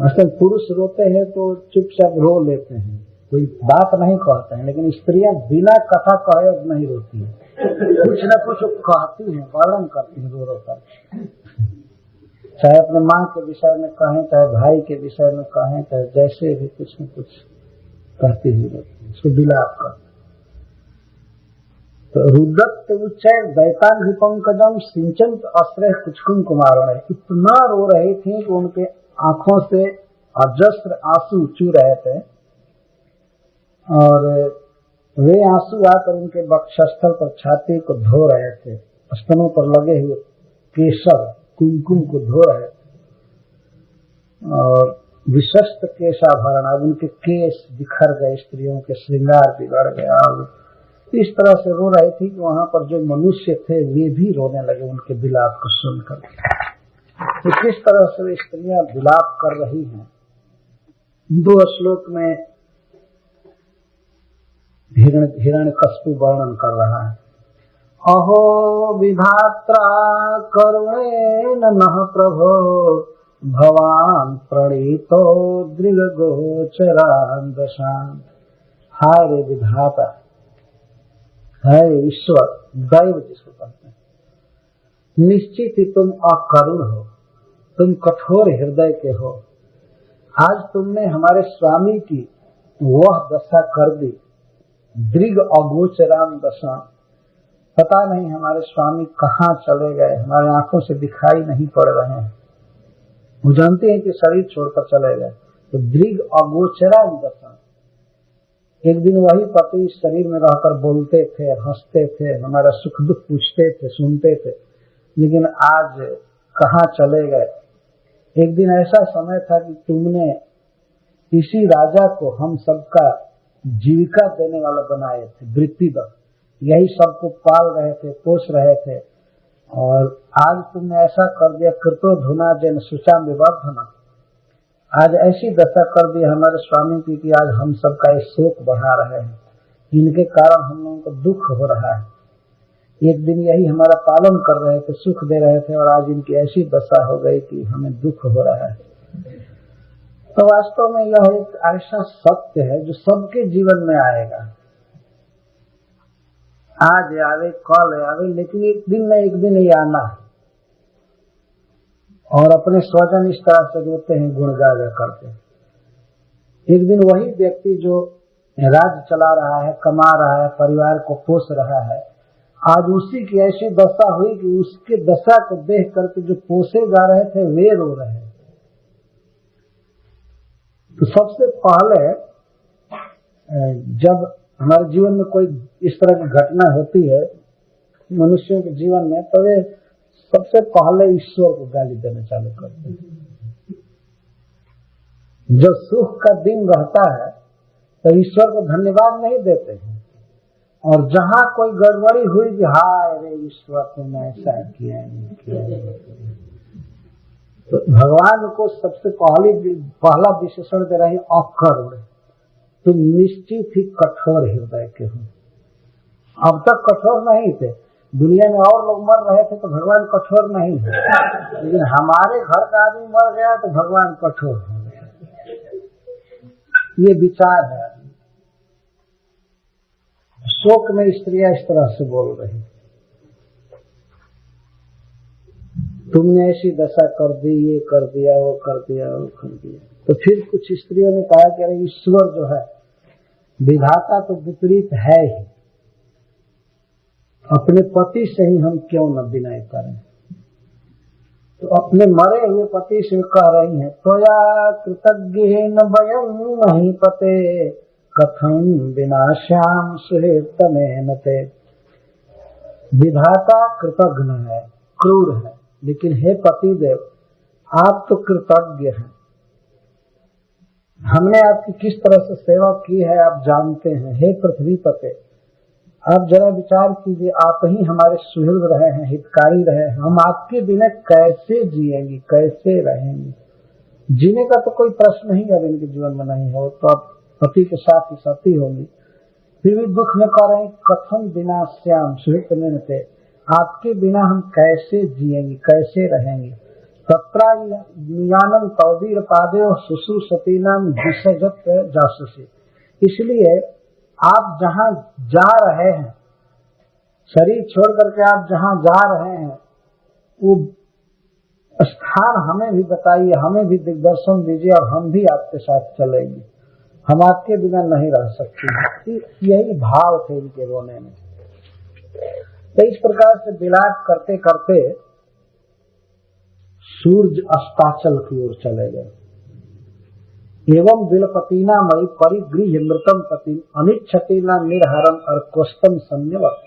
असल पुरुष रोते हैं तो चुपचाप रो लेते हैं, कोई बात नहीं कहते हैं, लेकिन स्त्रियां बिना कथा कहे नहीं रोती हैं, कुछ न कुछ कहती हैं, वर्णन करती हैं रो रो कर, चाहे अपने माँ के विषय में कहें, चाहे भाई के विषय में कहें, चाहे जैसे भी कुछ न कुछ कहती ही रहती है, इसको विलाप करते। तो रुदत्त उच्चय दैतांग पंकजम सिंचन अश्रय कुचकुम कुमार, इतना रो रही थी कि उनके आंखों से अजस्र आंसू चू रहे थे और वे आंसू आकर उनके वक्षस्थल पर छाती को धो रहे थे, स्तनों पर लगे हुए केसर कुमकुम को धो रहे थे और विशस्त केशाभरण, अब उनके केस बिखर गए, स्त्रियों के श्रृंगार बिगड़ गया। इस तरह से रो रही थी कि वहां पर जो मनुष्य थे वे भी रोने लगे उनके विलाप को सुनकर। तो किस तरह से वे स्त्रियां विलाप कर रही हैं, 2 श्लोक में हिरण्यकश्यप वर्णन कर रहा है। अहो विधात्रा करुणेन नः प्रभो, भवान प्रणीतो दृगगोचरान् दशान्। हाय रे विधाता, हाय ईश्वर, दैव जिसको कहते हैं, निश्चित ही तुम अकरुण हो, तुम कठोर हृदय के हो। आज तुमने हमारे स्वामी की वह दशा कर दी, दृग अगोचराम दशा, पता नहीं हमारे स्वामी कहाँ चले गए, हमारे आंखों से दिखाई नहीं पड़ रहे हैं, वो जानते हैं कि शरीर छोड़कर चले गए। तो दृग अगोचराम दशा, एक दिन वही पति शरीर में रहकर बोलते थे, हंसते थे, हमारा सुख दुख पूछते थे, सुनते थे, लेकिन आज कहाँ चले गए। एक दिन ऐसा समय था कि तुमने इसी राजा को हम सबका जीविका देने वाला बनाए थे, वृत्तिदत्त, यही सबको पाल रहे थे, पोष रहे थे, और आज तुमने ऐसा कर दिया, कृतो धुना जन सुचाम विवर्धना, आज ऐसी दशा कर दी हमारे स्वामी की कि आज हम सबका ये शोक बढ़ा रहे हैं, इनके कारण हम लोगों को दुख हो रहा है। एक दिन यही हमारा पालन कर रहे थे, सुख दे रहे थे, और आज इनकी ऐसी दशा हो गई कि हमें दुख हो रहा है। तो वास्तव में यह एक ऐसा सत्य है जो सबके जीवन में आएगा, आज आवे कल आवे, लेकिन एक दिन न एक दिन ये आना है। और अपने स्वजन इस तरह से रोते हैं, गुण गा गा करते हैं। एक दिन वही व्यक्ति जो राज्य चला रहा है, कमा रहा है, परिवार को पोष रहा है, आज उसी की ऐसी दशा हुई कि उसके दशा को देख करके जो पोसे जा रहे थे वे रो रहे हैं। तो सबसे पहले जब हमारे जीवन में कोई इस तरह की घटना होती है मनुष्यों के जीवन में, तो वे सबसे पहले ईश्वर को गाली देना चालू करते हैं। जो सुख का दिन रहता है तो ईश्वर को धन्यवाद नहीं देते हैं, और जहां कोई गड़बड़ी हुई कि हाय रे ईश्वर तुमने ऐसा किया नहीं किया, तो भगवान को सबसे पहला विशेषण दे रहे हैं अकरुण। तुम निश्चित ही कठोर हृदय के हो। अब तक कठोर नहीं थे, दुनिया में और लोग मर रहे थे तो भगवान कठोर नहीं है, लेकिन हमारे घर का आदमी मर गया तो भगवान कठोर हो गया। ये विचार है। शोक में स्त्रियां इस तरह से बोल रही, तुमने ऐसी दशा कर दी, ये कर दिया, वो कर दिया, वो कर दिया। तो फिर कुछ स्त्रियों ने कहा कि अरे ईश्वर जो है विधाता तो विपरीत है ही, अपने पति से ही हम क्यों न विनय करें। तो अपने मरे हुए पति से कह रही हैं, त्वया कृतज्ञेन वयं महीपते कथं विनाश्याम सुहेतनेन ते। विधाता कृतज्ञ है, क्रूर है, लेकिन हे पतिदेव आप तो कृतज्ञ हैं। हमने आपकी किस तरह से सेवा की है आप जानते हैं। हे पृथ्वी पते, आप जरा विचार कीजिए, आप ही हमारे सुहृद रहे हैं, हितकारी रहे हैं, हम आपके बिना कैसे जिएंगे, कैसे रहेंगे। जीने का तो कोई प्रश्न ही अब इनके जीवन में नहीं हो, तो अब पति के साथ ही सती होंगी, फिर भी दुख में कह रहे हैं कथम बिना श्याम सुहित में, आपके बिना हम कैसे जिएंगे, कैसे रहेंगे। तत्रायानम तौदीर पादे शुश्रूषती नाम विसर्जत जासुसी। इसलिए आप जहाँ जा रहे हैं, शरीर छोड़ करके आप जहाँ जा रहे हैं, वो स्थान हमें भी बताइए, हमें भी दिग्दर्शन दीजिए, और हम भी आपके साथ चलेंगे, हम आपके बिना नहीं रह सकते। यही भाव थे इनके रोने में। तो इस प्रकार से विलाप करते करते सूर्य अस्ताचल की ओर चले गए। एवं विलपतिना मई परिगृह्य मृतम पति अनिच्छतिना निर्हरम अर्कोष्टम संयवत।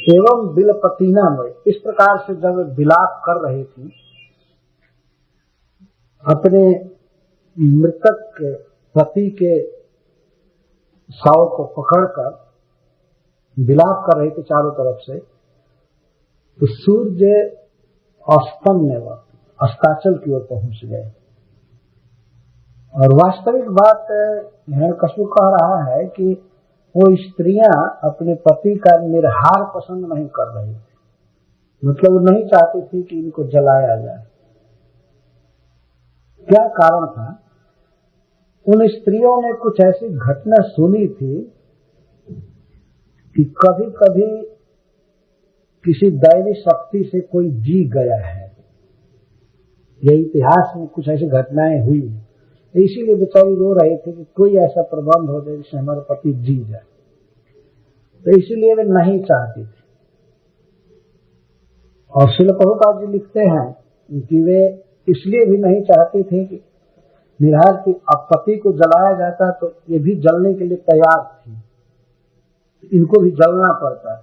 एवं विलपतिना मई, इस प्रकार से जब विलाप कर रही थी, अपने मृतक के पति के शव को पकड़कर विलाप कर रही थी चारों तरफ से, तो सूर्य अस्तम में अस्ताचल की ओर पहुंच गए। और वास्तविक बात हिरण्यकशिपु कह रहा है कि वो स्त्रियां अपने पति का निर्हार पसंद नहीं कर रही थी, मतलब वो नहीं चाहती थी कि इनको जलाया जाए। क्या कारण था? उन स्त्रियों ने कुछ ऐसी घटना सुनी थी कि कभी कभी किसी दैवी शक्ति से कोई जी गया है, ये इतिहास में कुछ ऐसी घटनाएं हुई हैं, इसीलिए बेचारी रो रही थी कि कोई ऐसा प्रबंध हो जाए जिससे हमारे पति जी जाए। तो इसीलिए वे नहीं चाहती थी। और श्रील प्रभुपाद जी लिखते हैं कि वे इसलिए भी नहीं चाहती थी कि निर्हार की पति को जलाया जाता तो ये भी जलने के लिए तैयार थी, इनको भी जलना पड़ता है।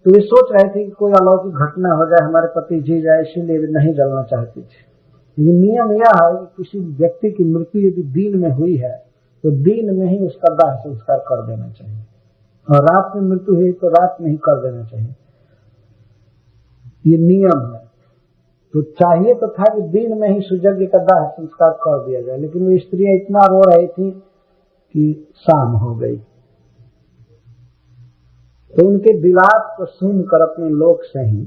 तो वे सोच रहे थे कि कोई अलौकिक घटना हो जाए, हमारे पति जी जाए, इसीलिए वे नहीं जलना चाहती थी। नियम यह है कि किसी व्यक्ति की मृत्यु यदि दिन में हुई है तो दिन में ही उसका दाह संस्कार कर देना चाहिए, और रात में मृत्यु हुई तो रात में ही कर देना चाहिए, ये नियम है। तो चाहिए तो था कि दिन में ही सुजग्य का दाह संस्कार कर दिया जाए, लेकिन वो स्त्रियां इतना रो रही थी कि शाम हो गई। तो उनके विलाप को सुनकर अपने लोक से ही